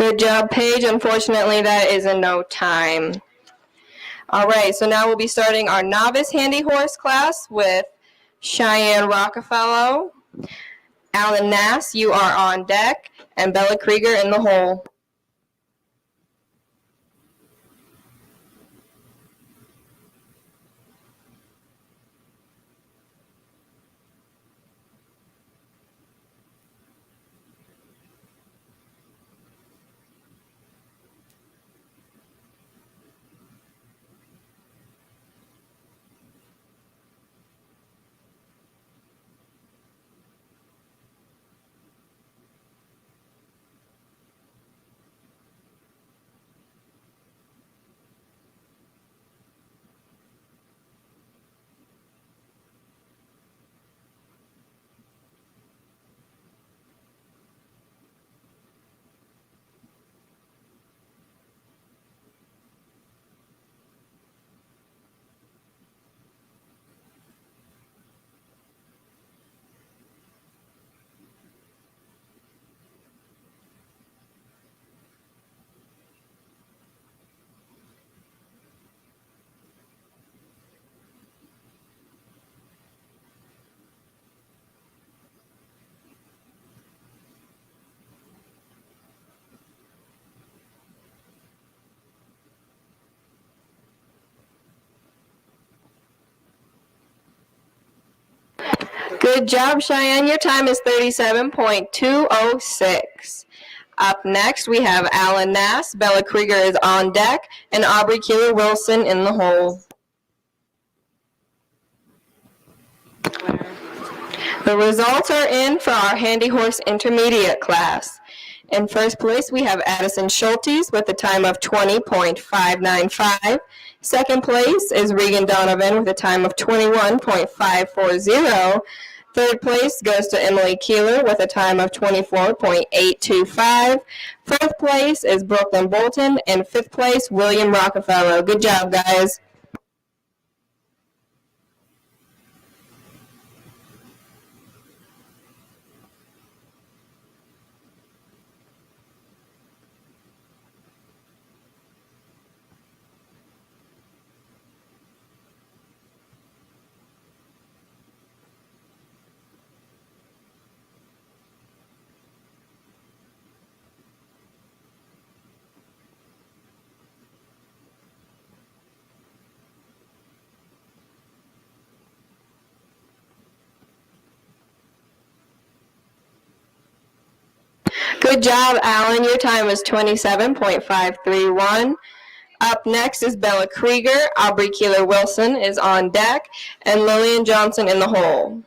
Good job, Paige. Unfortunately, that is in no time. All right, so now we'll be starting our novice handy horse class with Cheyenne Rockefeller. Alan Nass, you are on deck, and Bella Krieger in the hole. Good job, Cheyenne. Your time is 37.206. Up next, we have Alan Nass. Bella Krieger is on deck, and Aubrey Keeler Wilson in the hole. The results are in for our Handy Horse Intermediate class. In first place, we have Addison Schultes with a time of 20.595. Second place is Regan Donovan with a time of 21.540. Third place goes to Emily Keeler with a time of 24.825. Fourth place is Brooklyn Bolton, and fifth place, William Rockefeller. Good job, guys. Good job, Alan. Your time is 27.531. Up next is Bella Krieger. Aubrey Keeler Wilson is on deck, and Lillian Johnson in the hole.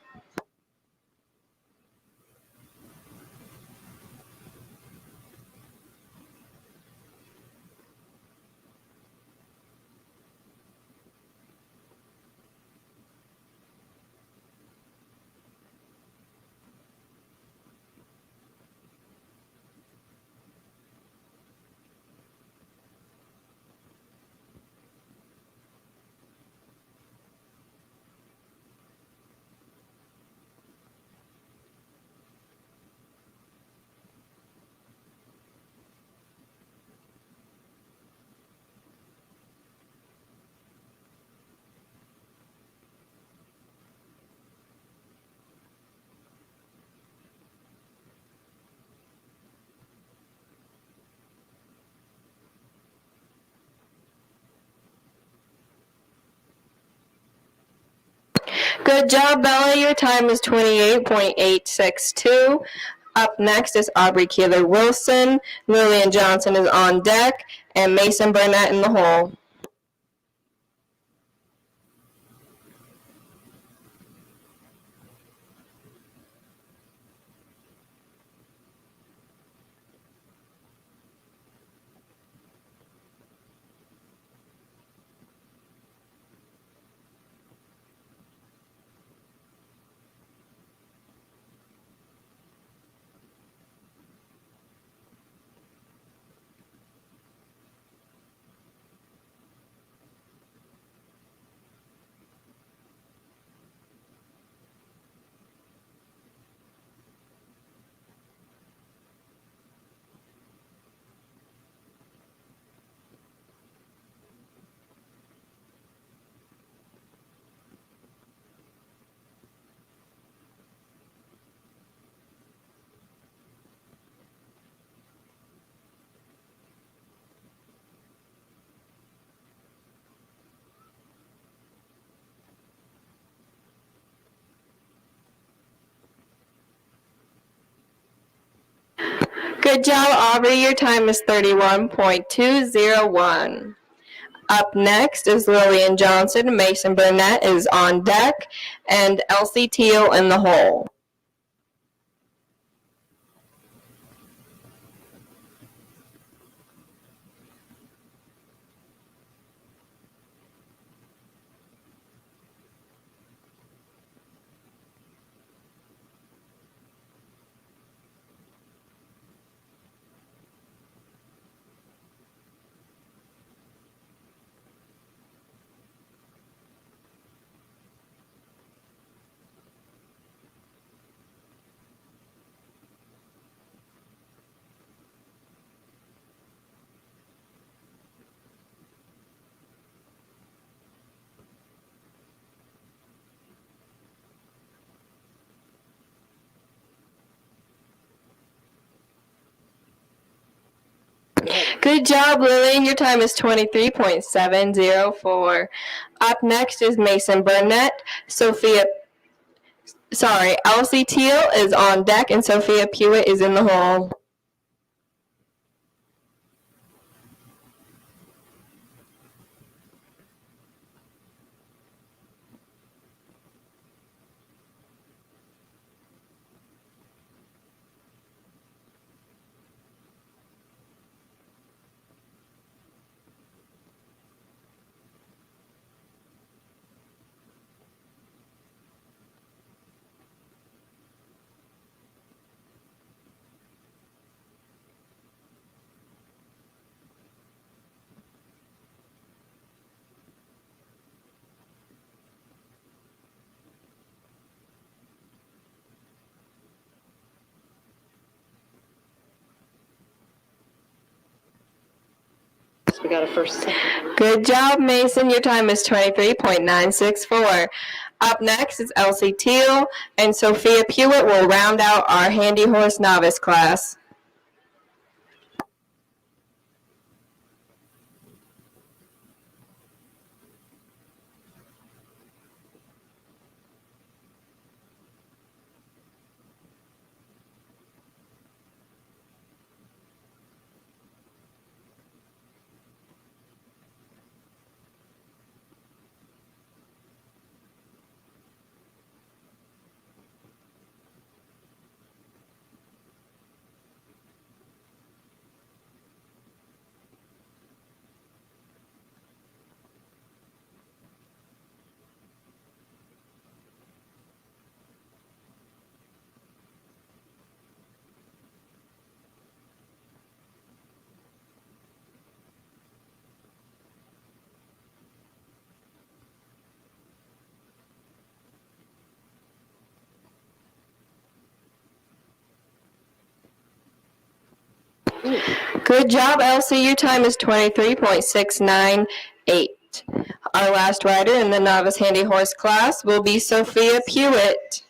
Good job, Bella. Your time is 28.862. Up next is Aubrey Keeler Wilson. Lillian Johnson is on deck, and Mason Burnett in the hole. Good job, Aubrey. Your time is 31.201. Up next is Lillian Johnson. Mason Burnett is on deck, and Elsie Teal in the hole. Good job, Lillian. Your time is 23.704. Up next is Mason Burnett. Elsie Teal is on deck and Sophia Pewitt is in the hole. We got a first. Good job, Mason. Your time is 23.964. Up next is Elsie Teal, and Sophia Pewitt will round out our Handy Horse Novice class. Good job, Elsie. Your time is 23.698. Our last rider in the Novice Handy Horse class will be Sophia Pewitt.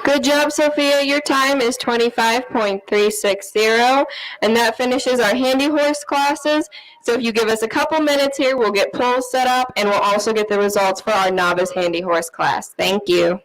Good job, Sophia. Your time is 25.360, and that finishes our Handy Horse classes. So if you give us a couple minutes here, we'll get polls set up, and we'll also get the results for our Novice Handy Horse class. Thank you.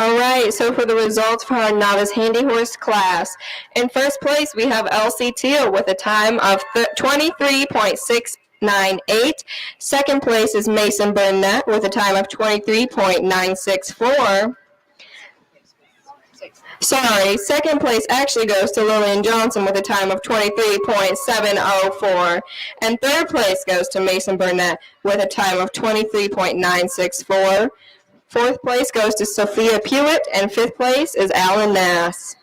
All right, so for the results for our novice handy horse class, in first place we have Elsie Teal with a time of 23.698. Second place is Mason Burnett with a time of 23.964. Sorry, second place actually goes to Lillian Johnson with a time of 23.704. And third place goes to Mason Burnett with a time of 23.964. Fourth place goes to Sophia Pewitt, and fifth place is Alan Nass.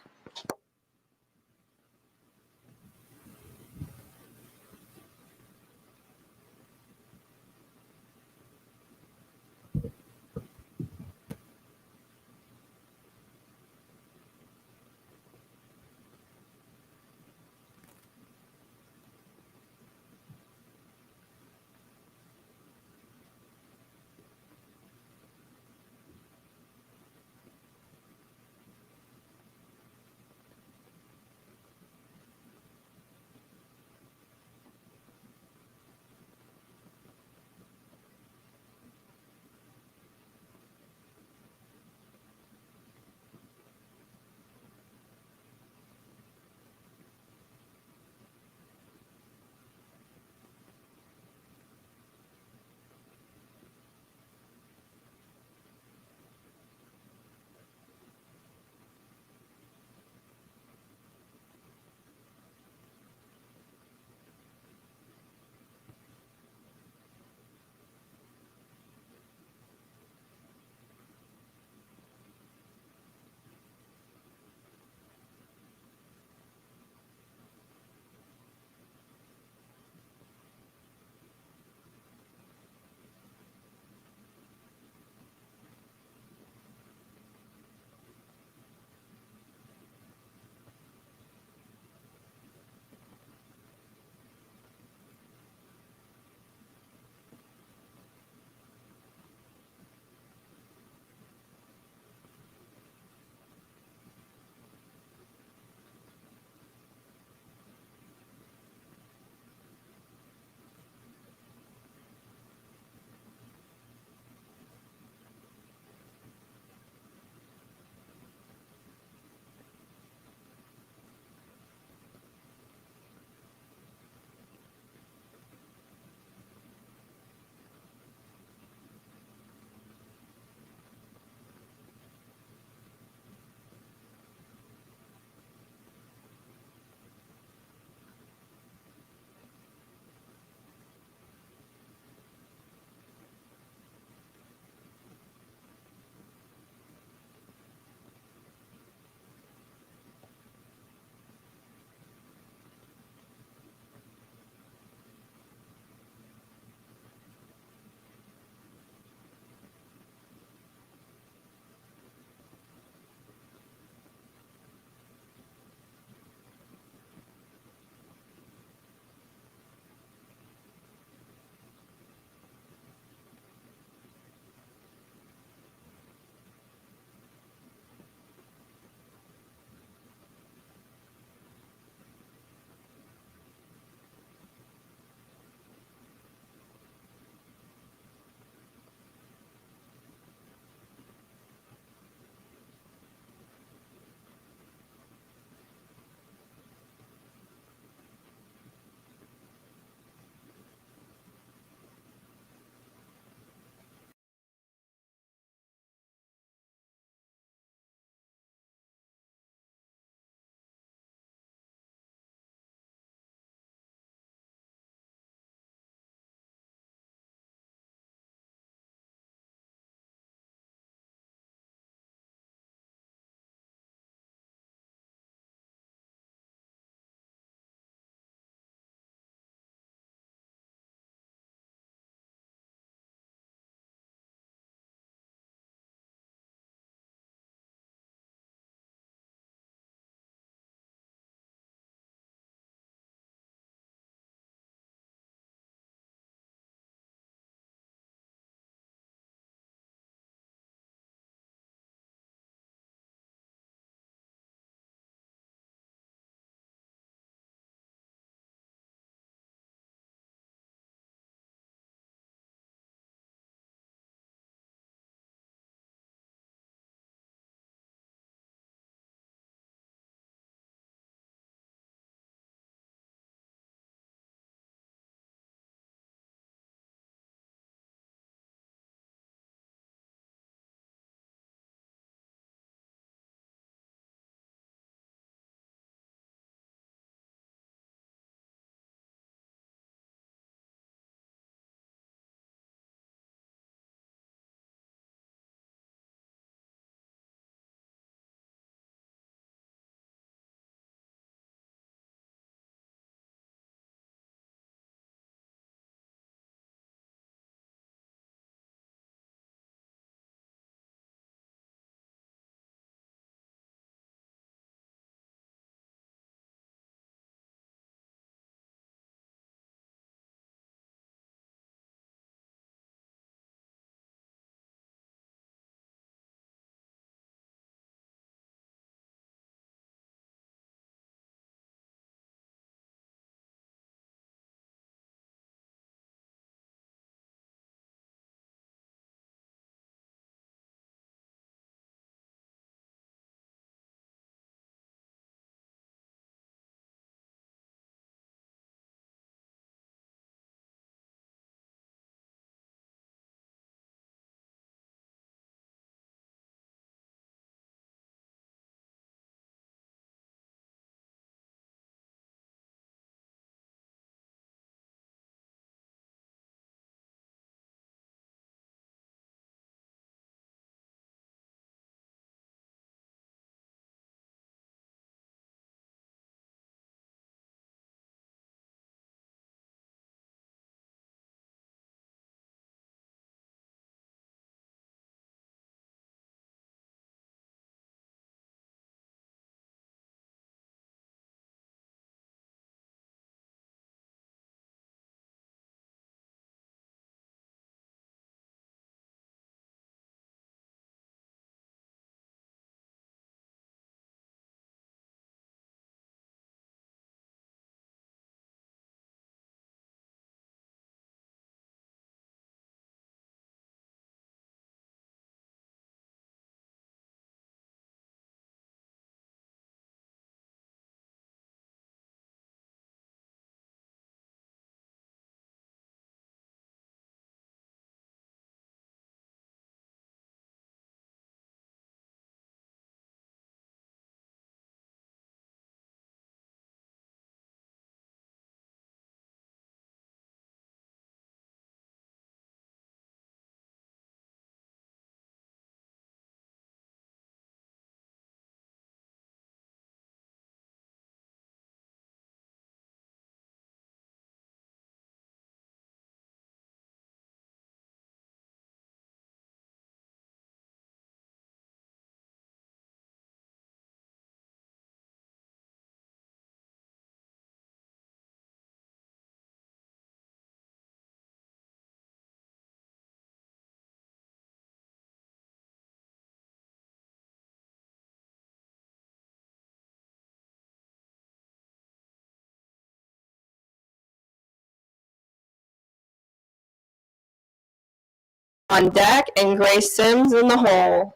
on deck, and Grace Sims in the hole.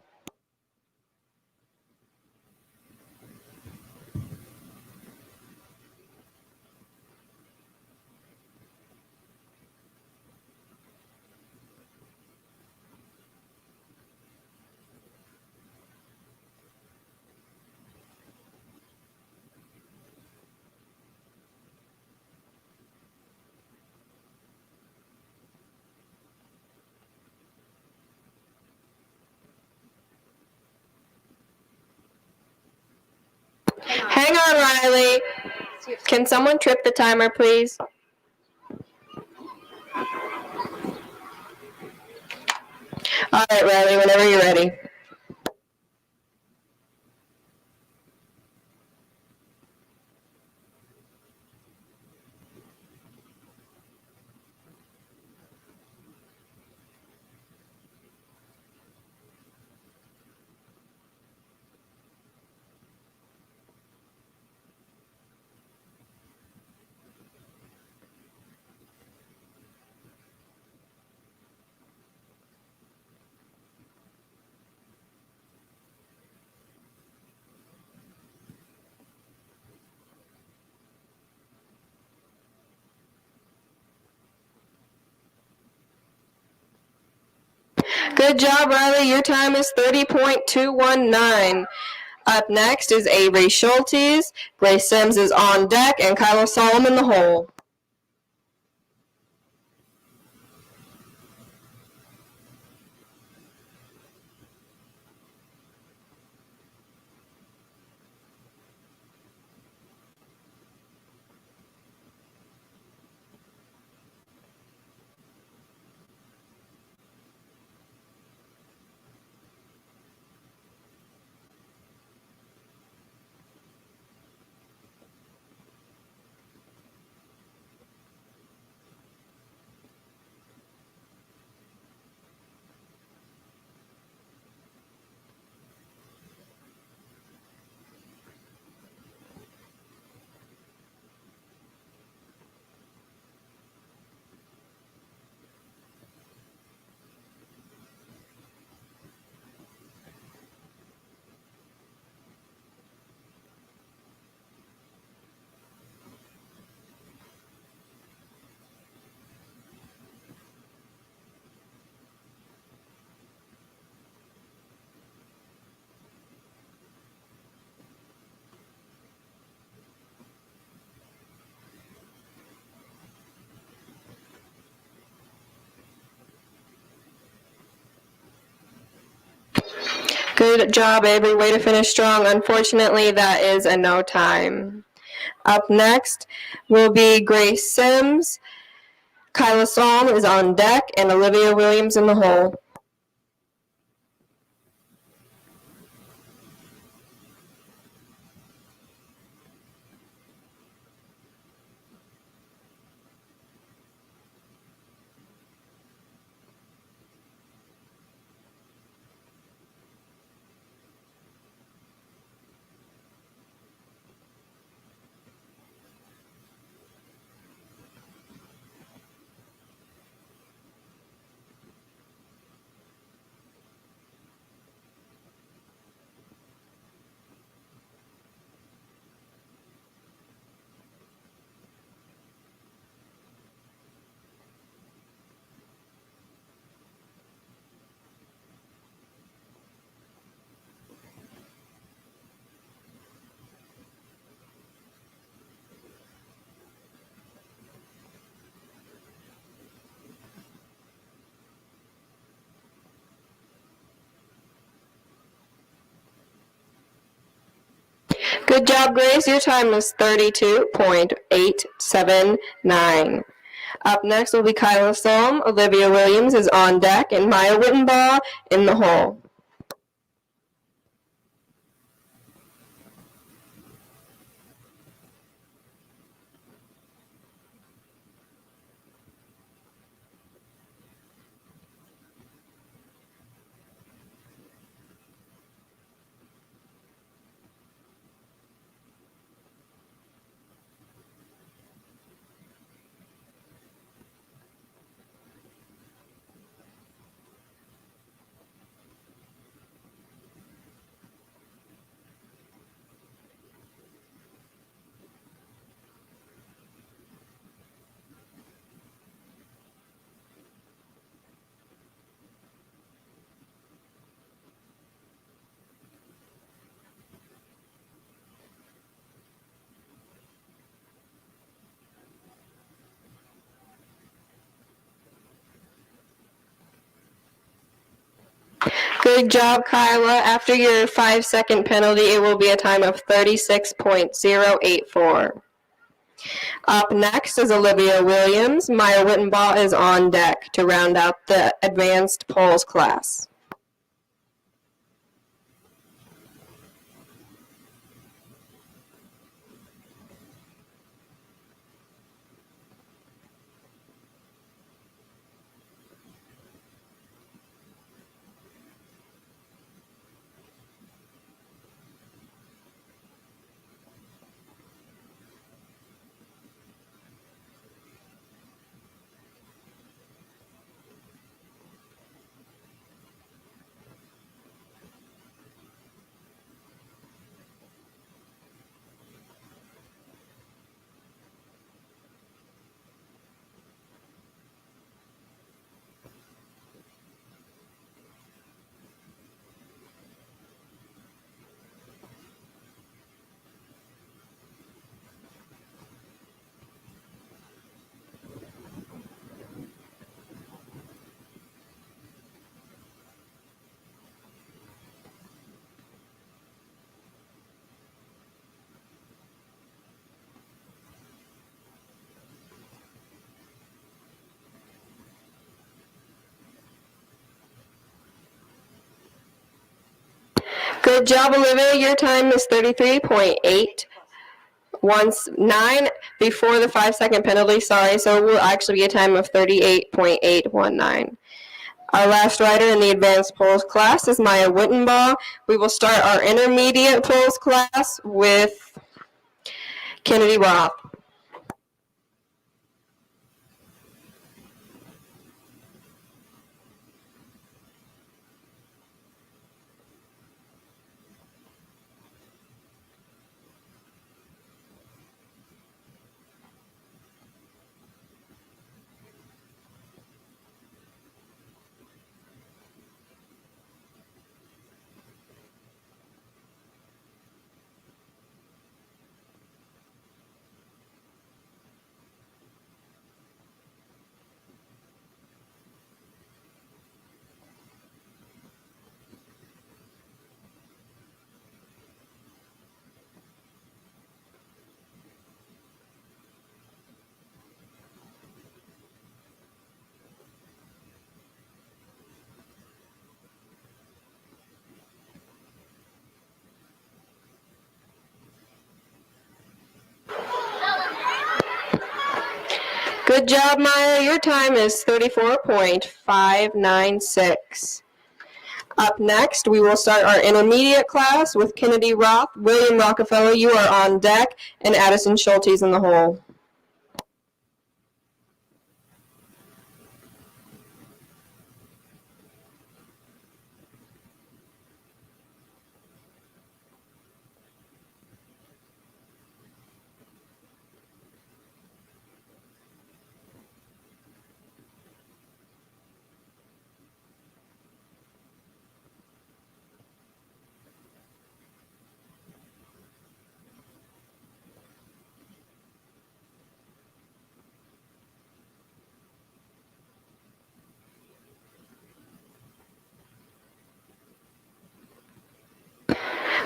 Hang on, Riley. Can someone trip the timer, please? All right, Riley, whenever you're ready. Good job, Riley. Your time is 30.219. Up next is Avery Schultes. Grace Sims is on deck, and Kyla Solomon in the hole. Good job, Avery. Way to finish strong. Unfortunately, that is a no time. Up next will be Grace Sims. Kyla Solomon is on deck, and Olivia Williams in the hole. Good job, Grace. Your time is 32.879. Up next will be Kyla Solomon. Olivia Williams is on deck, and Maya Wittenbaugh in the hole. Good job, Kyla. After your 5-second penalty, it will be a time of 36.084. Up next is Olivia Williams. Maya Wittenbaugh is on deck to round out the advanced poles class. Good job, Olivia. Your time is 33.819 before the 5-second penalty, sorry, so it will actually be a time of 38.819. Our last rider in the advanced poles class is Maya Wittenbaugh. We will start our intermediate poles class with Kennedy Roth. Good job, Maya. Your time is 34.596. Up next, we will start our intermediate class with Kennedy Roth, William Rockefeller, you are on deck, and Addison Schultes in the hole.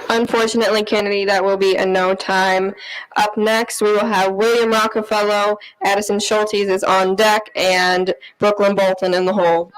Unfortunately, Kennedy, that will be a no time. Up next, we will have William Rockefeller, Addison Schultes is on deck, and Brooklyn Bolton in the hole.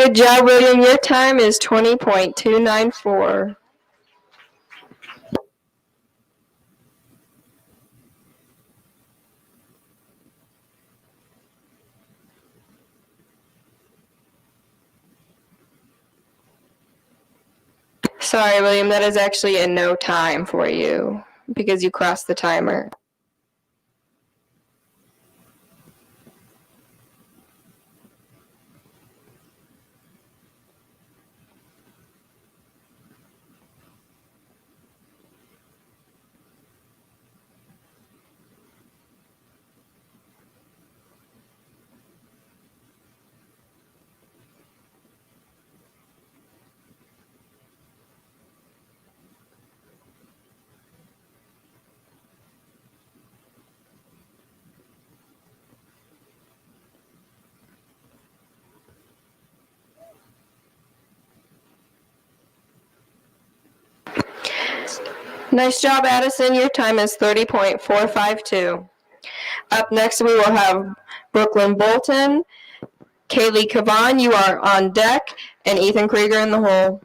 Good job, William. Your time is 20.294. Sorry, William, that is actually a no time for you because you crossed the timer. Nice job, Addison. Your time is 30.452. Up next, we will have Brooklyn Bolton, Kaylee Kavan, you are on deck, and Ethan Krieger in the hole.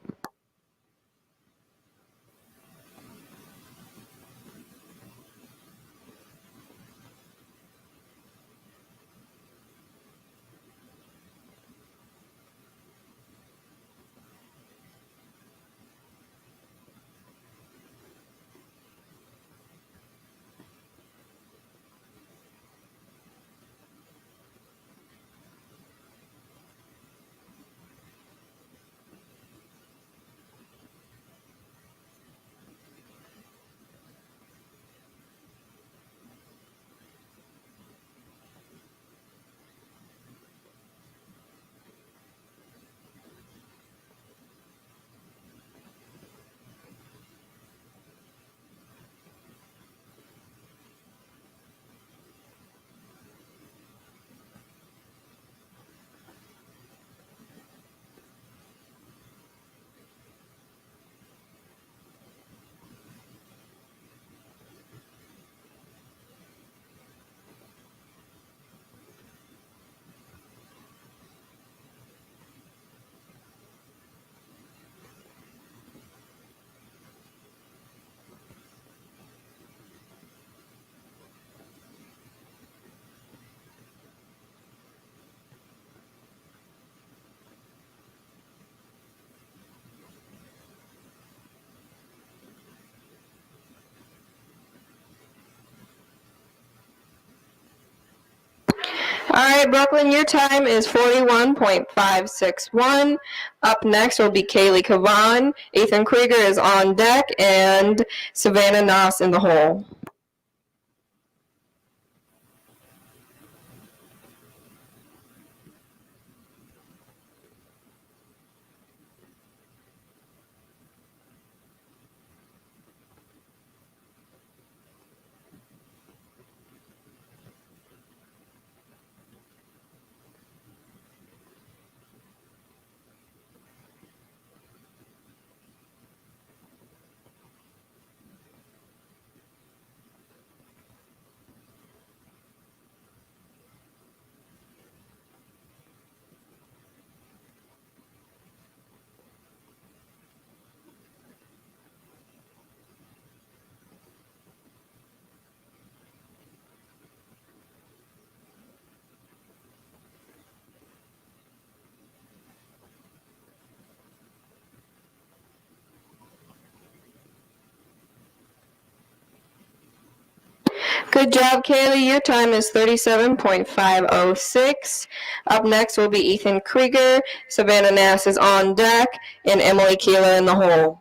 All right, Brooklyn, your time is 41.561. Up next will be Kaylee Kavan. Ethan Krieger is on deck, and Savannah Noss in the hole. Good job, Kaylee. Your time is 37.506. Up next will be Ethan Krieger. Savannah Nass is on deck, and Emily Keeler in the hole.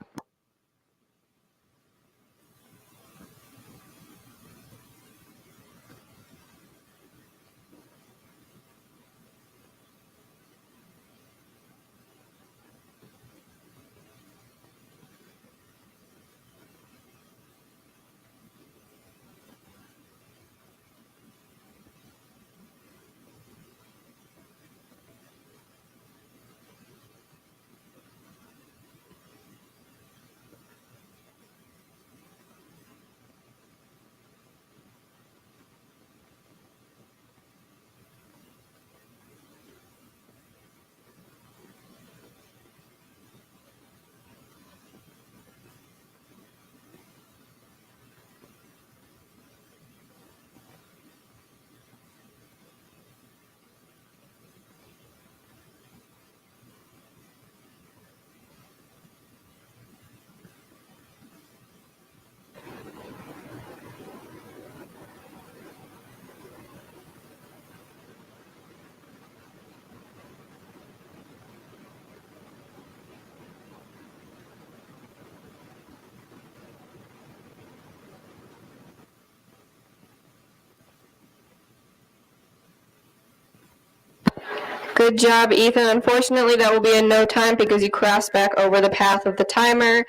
Good job, Ethan. Unfortunately, that will be in no time because you crossed back over the path of the timer.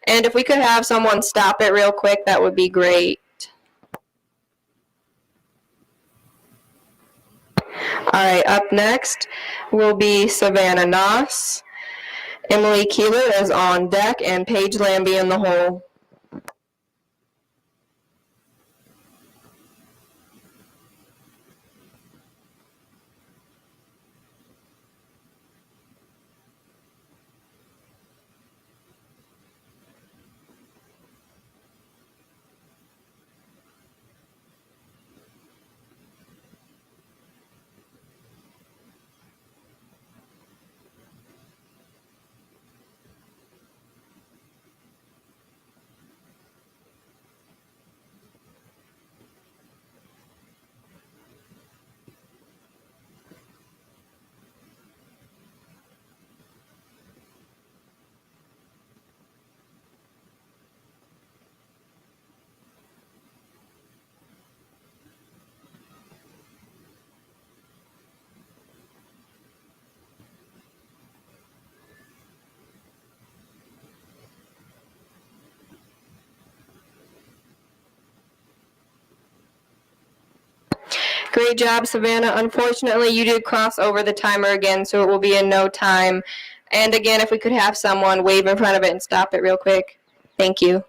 And if we could have someone stop it real quick, that would be great. All right, up next will be Savannah Noss. Emily Keeler is on deck, and Paige Lambie in the hole. Great job, Savannah. Unfortunately, you did cross over the timer again, so it will be in no time. And again, if we could have someone wave in front of it and stop it real quick. Thank you.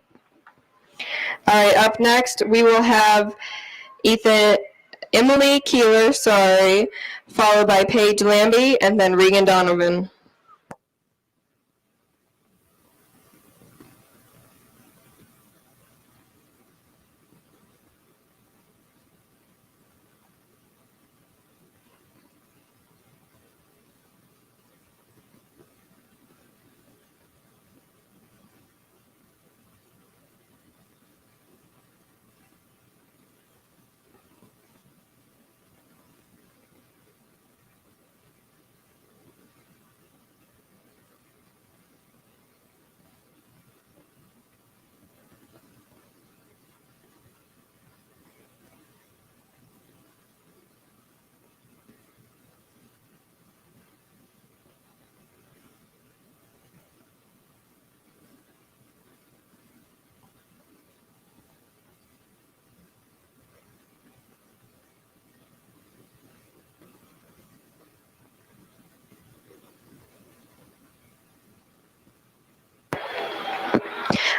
All right, up next, we will have Emily Keeler, followed by Paige Lambie, and then Regan Donovan.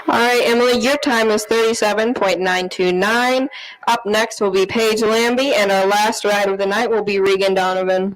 All right, Emily, your time is 37.929. Up next will be Paige Lambie, and our last ride of the night will be Regan Donovan.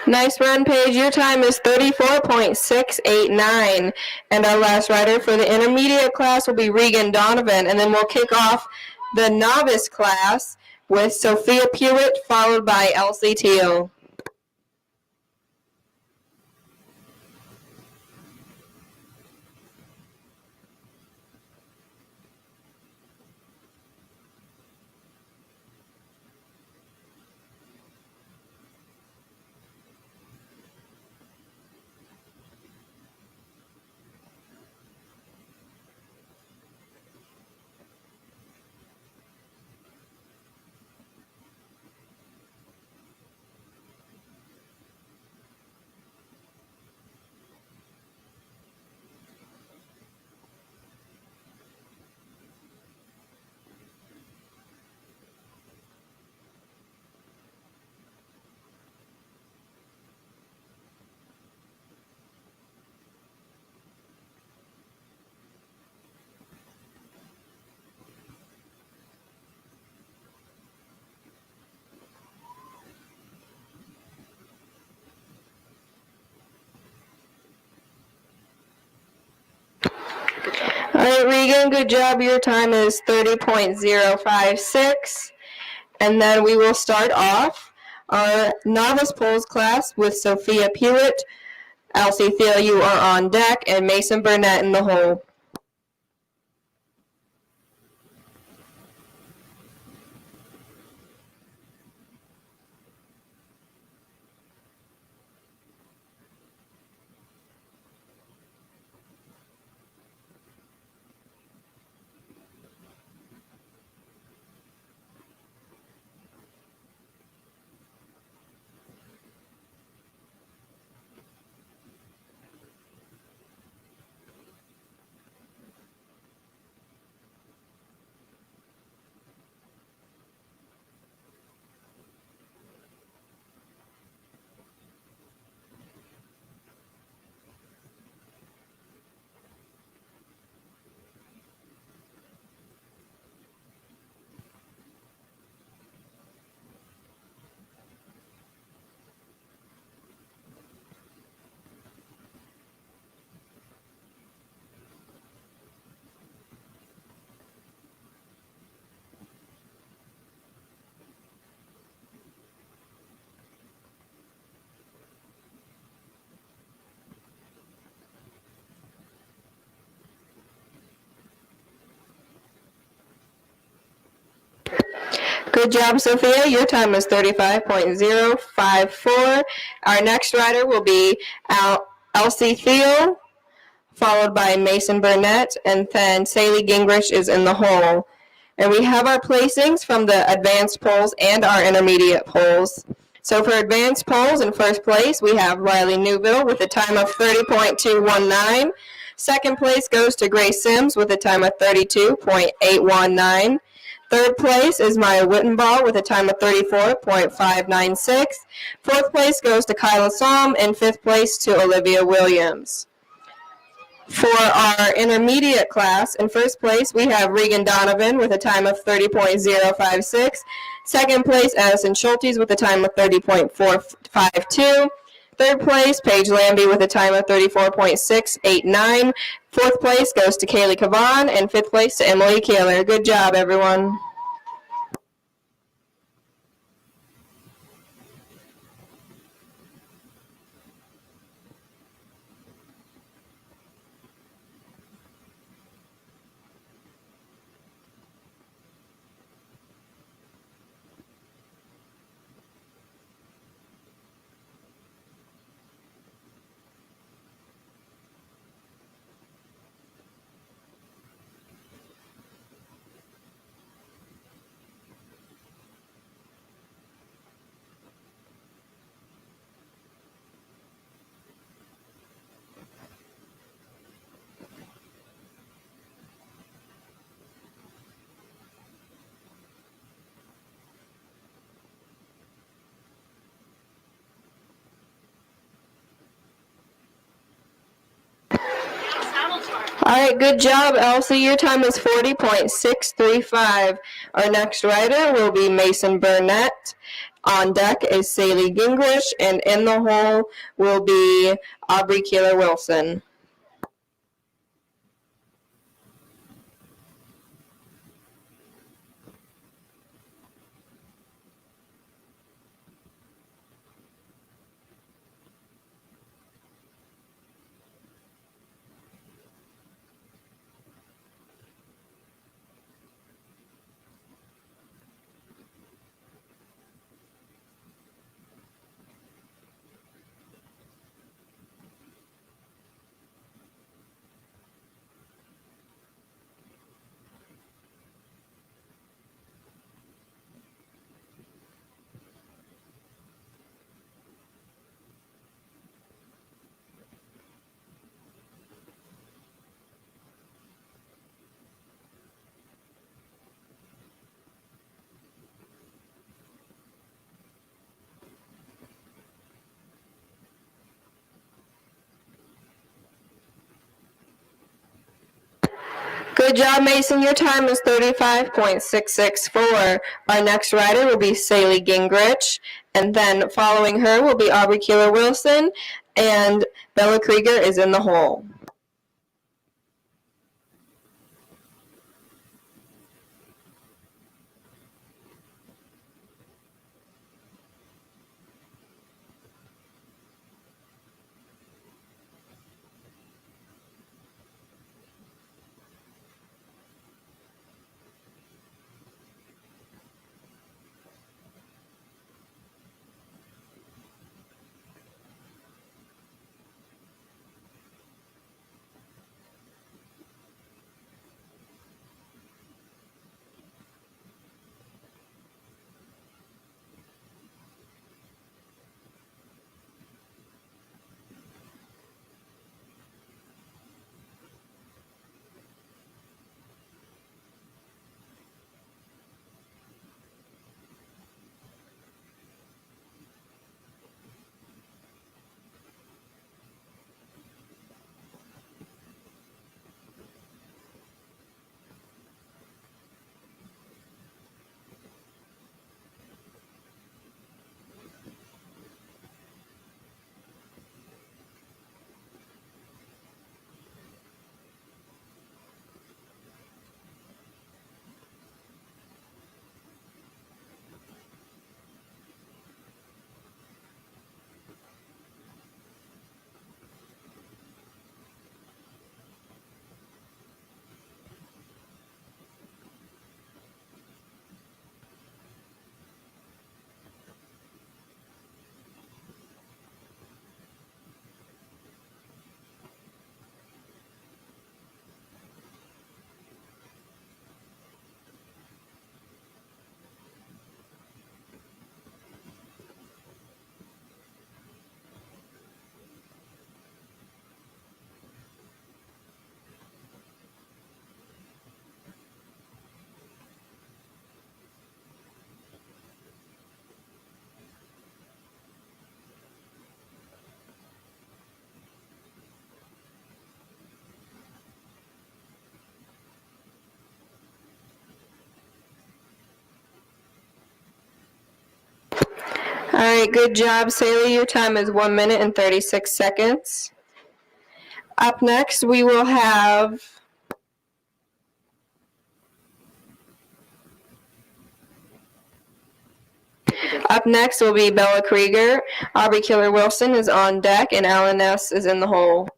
Nice run, Paige. Your time is 34.689. And our last rider for the intermediate class will be Regan Donovan. And then we'll kick off the novice class with Sophia Pewitt, followed by Elsie Teal. All right, Regan, good job. Your time is 30.056. And then we will start off our novice poles class with Sophia Pewitt. Elsie Thiel, you are on deck, and Mason Burnett in the hole. Good job, Sophia. Your time is 35.054. Our next rider will be Elsie Thiel, followed by Mason Burnett, and then Saley Gingrich is in the hole. And we have our placings from the advanced polls and our intermediate polls. So for advanced polls, in first place, we have Riley Newville with a time of 30.219. Second place goes to Grace Sims with a time of 32.819. Third place is Maya Wittenball with a time of 34.596. Fourth place goes to Kyla Somm, and fifth place to Olivia Williams. For our intermediate class, in first place, we have Regan Donovan with a time of 30.056. Second place, Addison Schultes with a time of 30.452. Third place, Paige Lambie with a time of 34.689. Fourth place goes to Kaylee Cavan, and fifth place to Emily Keeler. Good job, everyone. All right, good job, Elsie. Your time is 40.635. Our next rider will be Mason Burnett. On deck is Saley Gingrich, and in the hole will be Aubrey Keeler Wilson. Good job, Mason. Your time is 35.664. Our next rider will be Saley Gingrich, and then following her will be Aubrey Keeler Wilson, and Bella Krieger is in the hole. right, good job, Saley. Your time is 1 minute and 36 seconds. Up next, we will have Up next will be Bella Krieger. Aubrey Killer Wilson is on deck, and Alan Ness is in the hole.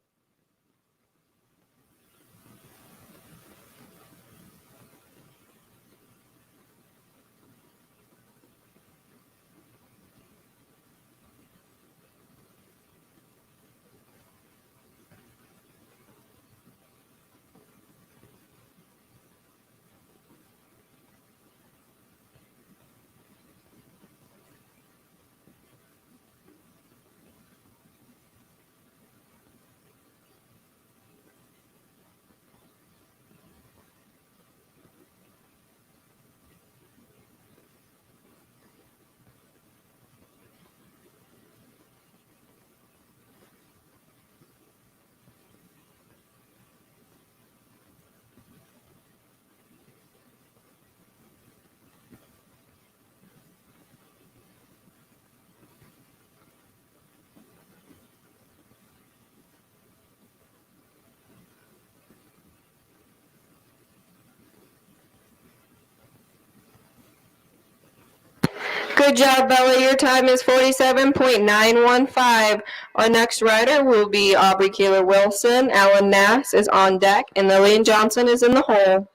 Good job, Bella. Your time is 47.915. Our next rider will be Aubrey Keeler Wilson. Alan Nass is on deck, and Lillian Johnson is in the hole.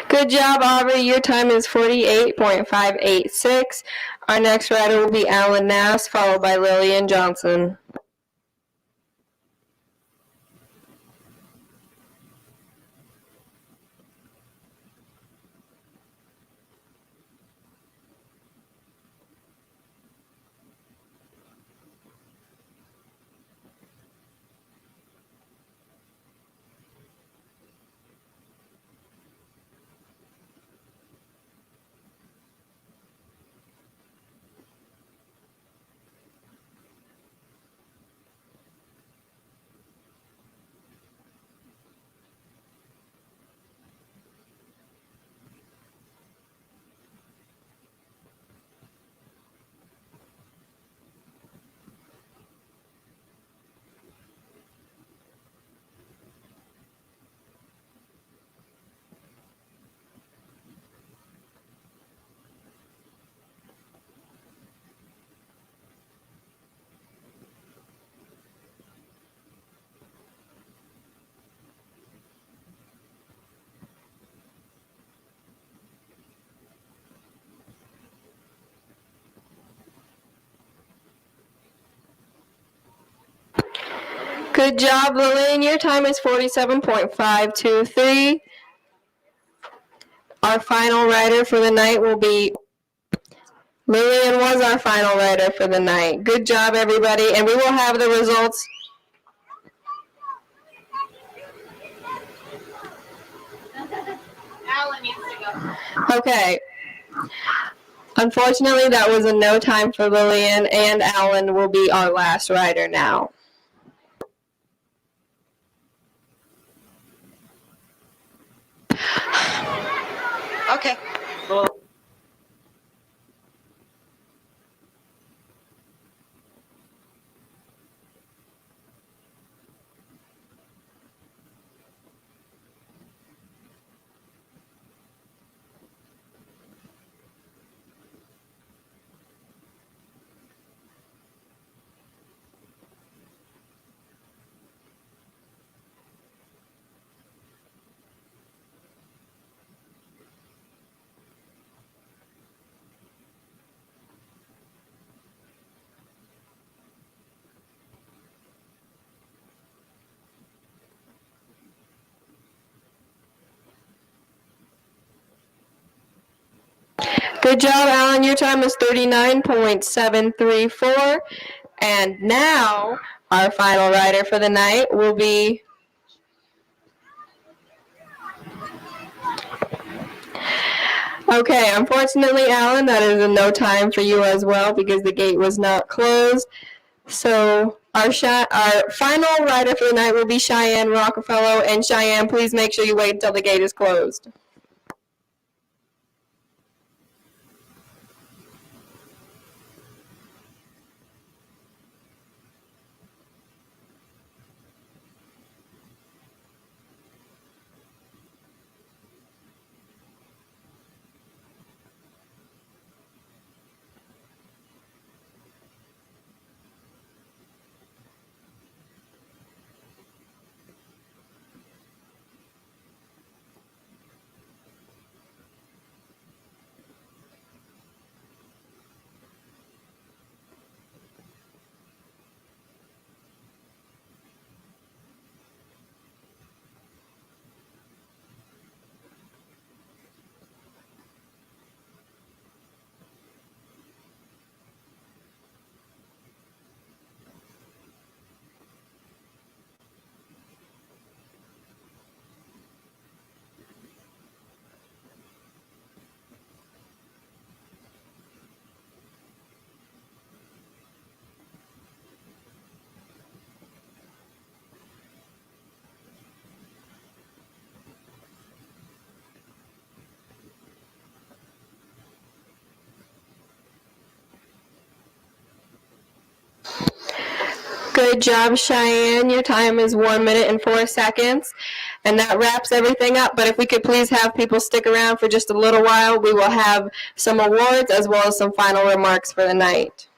Good job, Aubrey. Your time is 48.586. Our next rider will be Alan Nass, followed by Lillian Johnson. Good job, Lillian. Your time is 47.523. Our final rider for the night will be Lillian was our final rider for the night. Good job, everybody, and we will have the results. Alan needs to go. Okay. Unfortunately, that was a no time for Lillian, and Alan will be our last rider now. Okay. Good job, Alan. Your time is 39.734. And now, our final rider for the night will be okay, unfortunately, Alan, that is a no time for you as well because the gate was not closed. So our final rider for the night will be Cheyenne Rockefeller. And Cheyenne, please make sure you wait until the gate is closed. Good job, Cheyenne. Your time is 1 minute and 4 seconds. And that wraps everything up. But if we could please have people stick around for just a little while, we will have some awards as well as some final remarks for the night.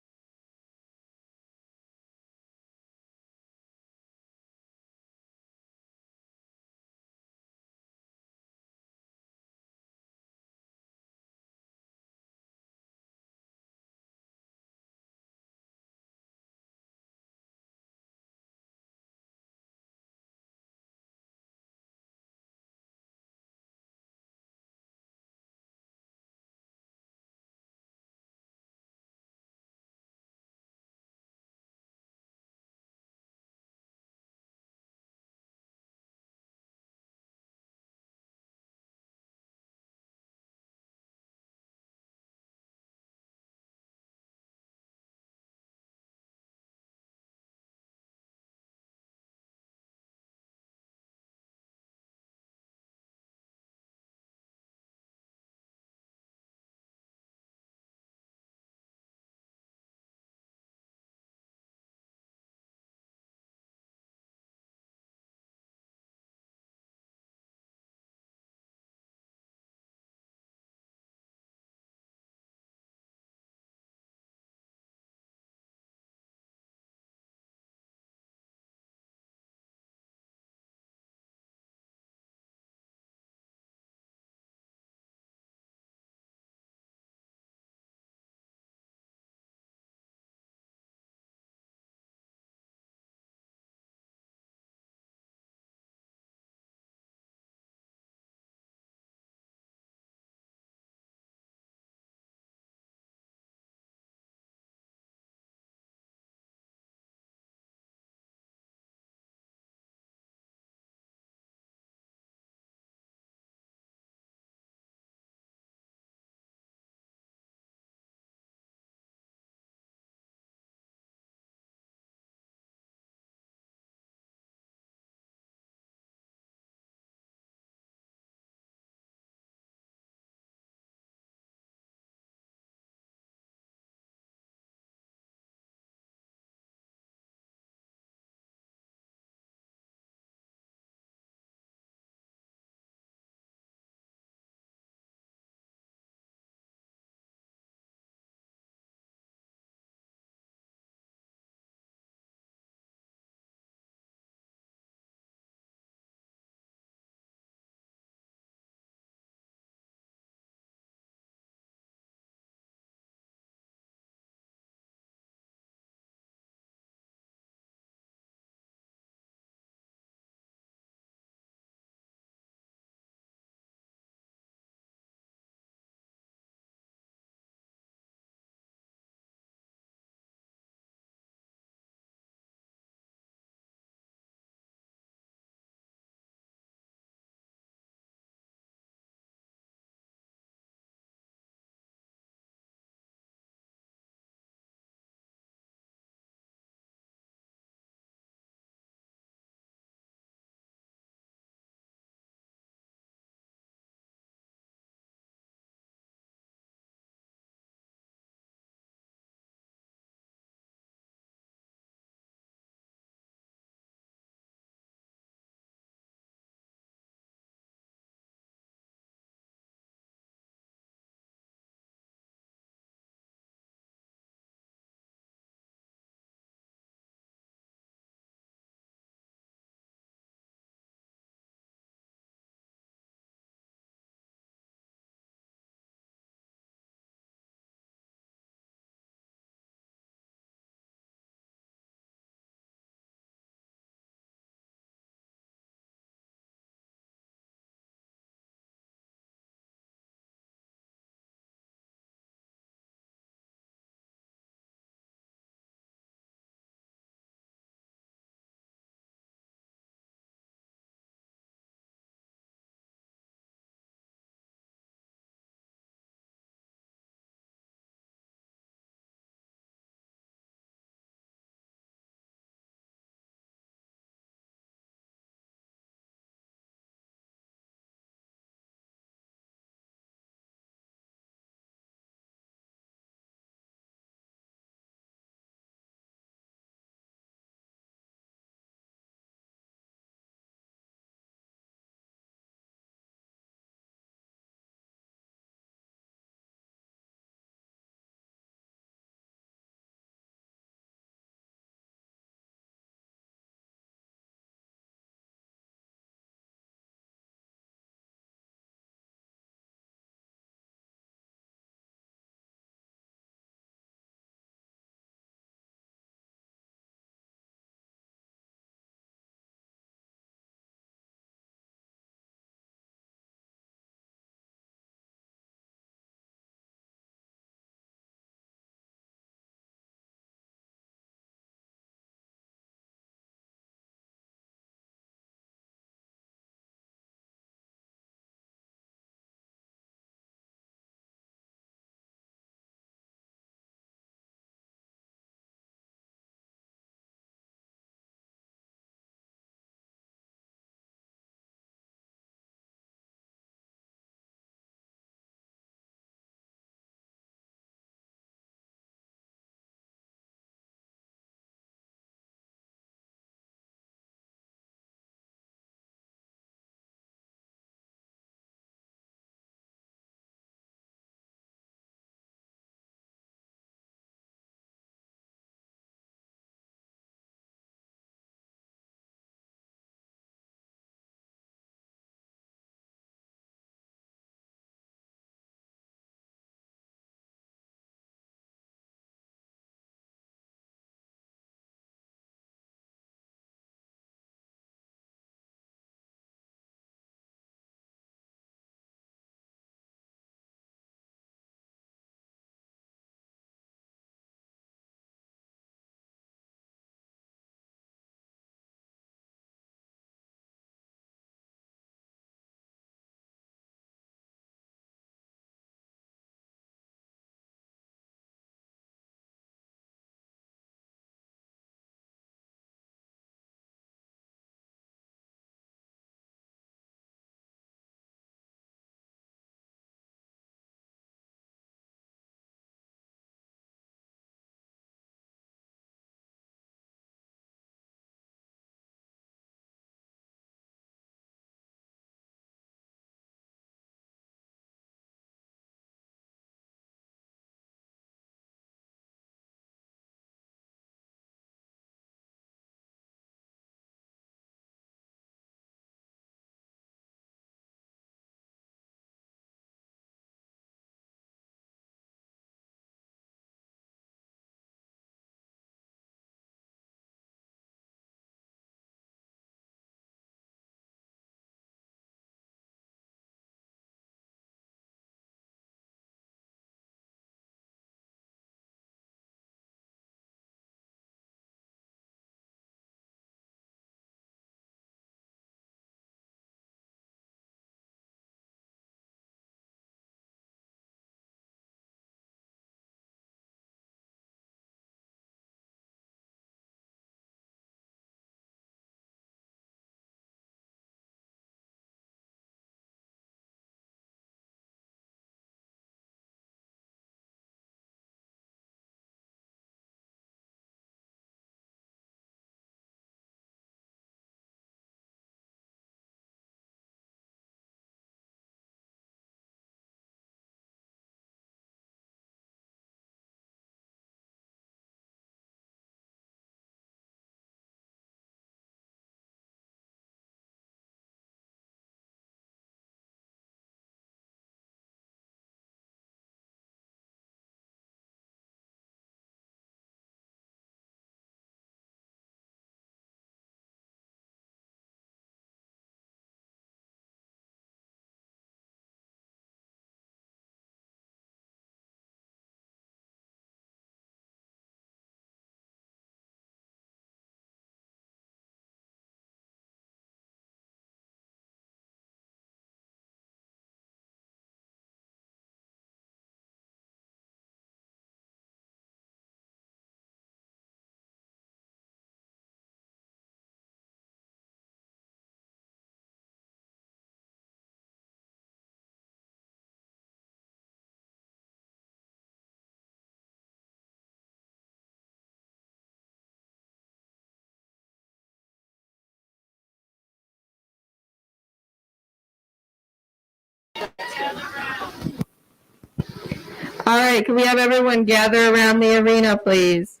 All right, can we have everyone gather around the arena, please?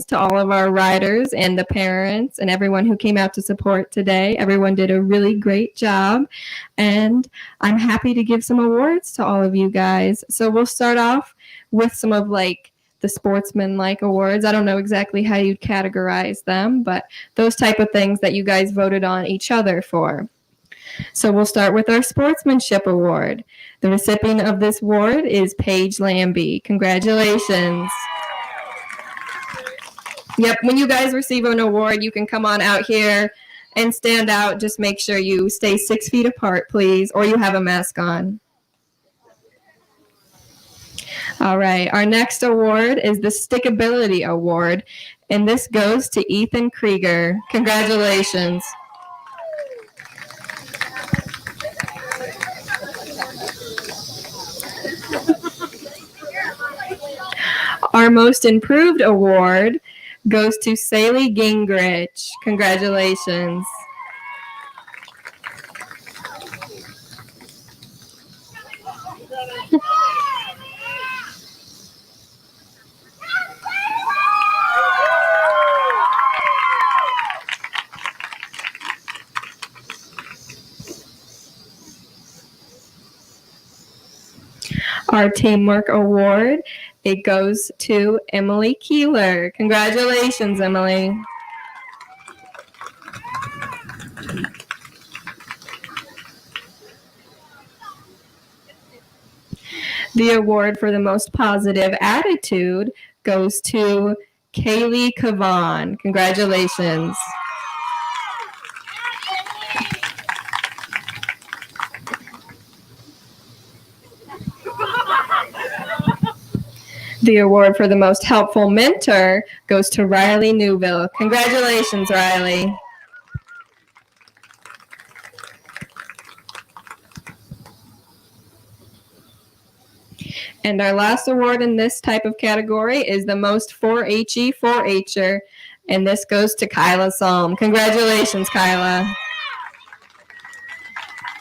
To all of our riders and the parents and everyone who came out to support today. Everyone did a really great job, and I'm happy to give some awards to all of you guys. So we'll start off with some of like the sportsman-like awards. I don't know exactly how you'd categorize them, but those type of things that you guys voted on each other for. So we'll start with our sportsmanship award. The recipient of this award is Paige Lambie. Congratulations. Yep, when you guys receive an award, you can come on out here and stand out. Just make sure you stay 6 feet apart, please, or you have a mask on. All right, our next award is the Stickability Award, and this goes to Ethan Krieger. Congratulations. Our Most Improved Award goes to Saley Gingrich. Congratulations. Our Teamwork Award, it goes to Emily Keeler. Congratulations, Emily. The award for the most positive attitude goes to Kaylee Kavan. Congratulations. The award for the most helpful mentor goes to Riley Newville. Congratulations, Riley. And our last award in this type of category is the most 4-H-y 4-H'er, and this goes to Kyla Salm. Congratulations, Kyla.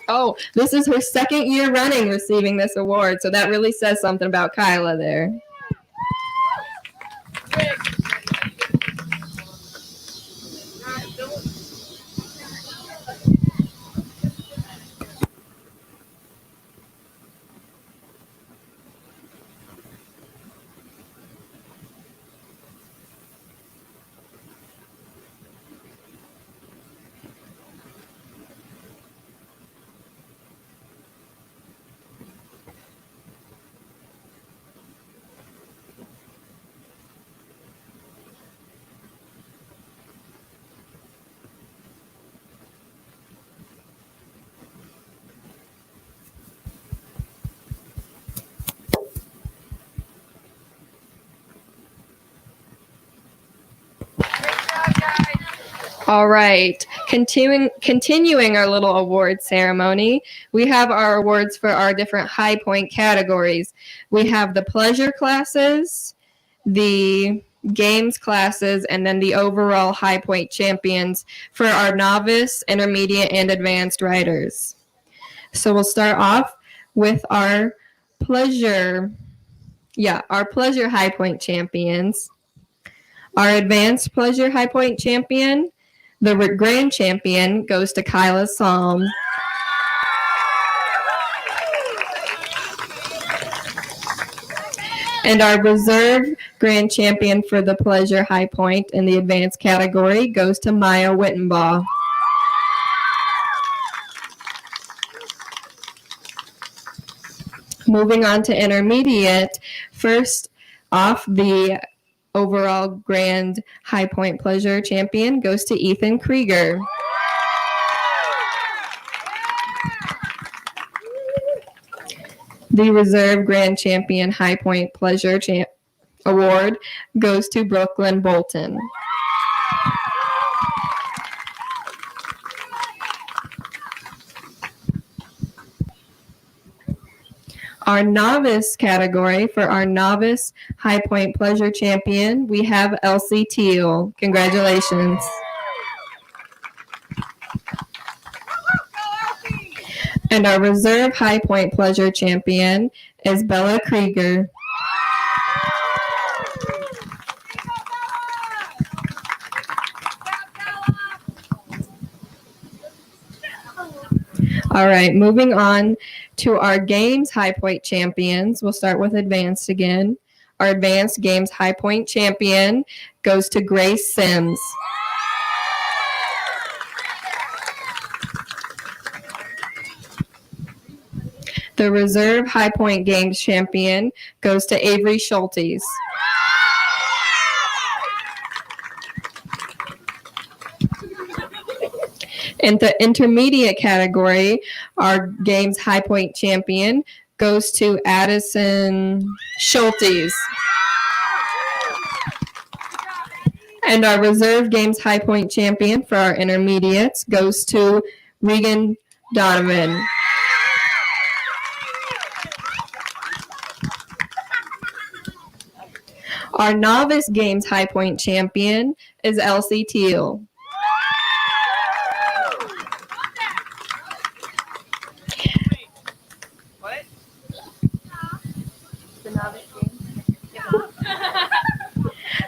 Oh, this is her second year running receiving this award, so that really says something about Kyla there. All right, continuing our little award ceremony, we have our awards for our different high point categories. We have the pleasure classes, the games classes, and then the overall high point champions for our novice, intermediate, and advanced riders. So we'll start off with our pleasure high point champions. Our advanced pleasure high point champion, the grand champion, goes to Kyla Salm. And our reserve grand champion for the pleasure high point in the advanced category goes to Maya Wittenbaugh. Moving on to intermediate, first off, the overall grand high point pleasure champion goes to Ethan Krieger. The reserve grand champion high point pleasure award goes to Brooklyn Bolton. Our novice category, for our novice high point pleasure champion, we have Elsie Teal. Congratulations. And our reserve high point pleasure champion is Bella Krieger. All right, moving on to our games high point champions. We'll start with advanced again. Our advanced games high point champion goes to Grace Sims. The reserve high point games champion goes to Avery Schultes. In the intermediate category, our games high point champion goes to Addison Schultes. And our reserve games high point champion for our intermediates goes to Regan Donovan. Our novice games high point champion is Elsie Teal.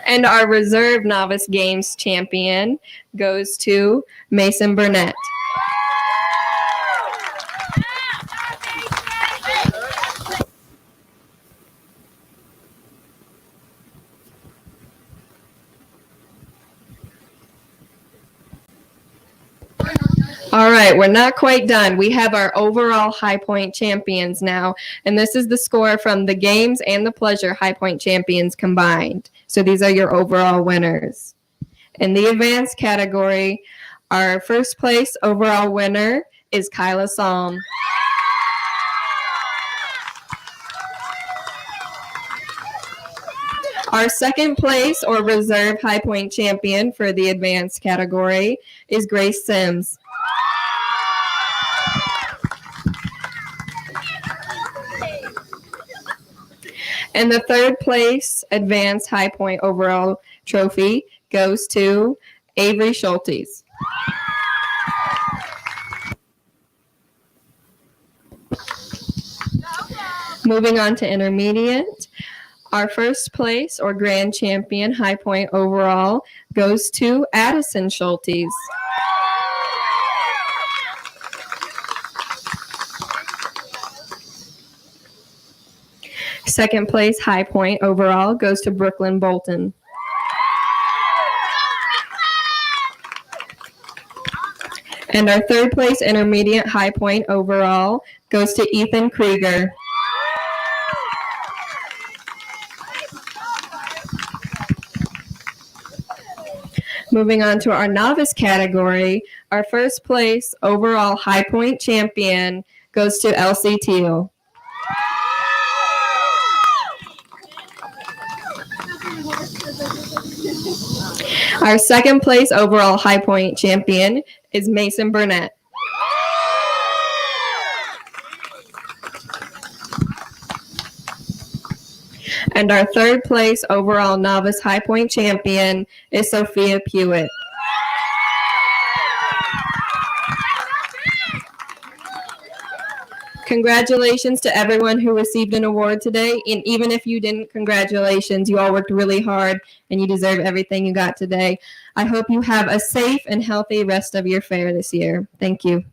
And our reserve novice games champion goes to Mason Burnett. All right, we're not quite done. We have our overall high point champions now, and this is the score from the games and the pleasure high point champions combined. So these are your overall winners. In the advanced category, our first place overall winner is Kyla Salm. Our second place or reserve high point champion for the advanced category is Grace Sims. And the third place advanced high point overall trophy goes to Avery Schultes. Moving on to intermediate, our first place or grand champion high point overall goes to Addison Schultes. Second place high point overall goes to Brooklyn Bolton. And our third place intermediate high point overall goes to Ethan Krieger. Moving on to our novice category, our first place overall high point champion goes to Elsie Teal. Our second place overall high point champion is Mason Burnett. And our third place overall novice high point champion is Sophia Pewitt. Congratulations to everyone who received an award today. And even if you didn't, congratulations. You all worked really hard and you deserve everything you got today. I hope you have a safe and healthy rest of your fair this year. Thank you.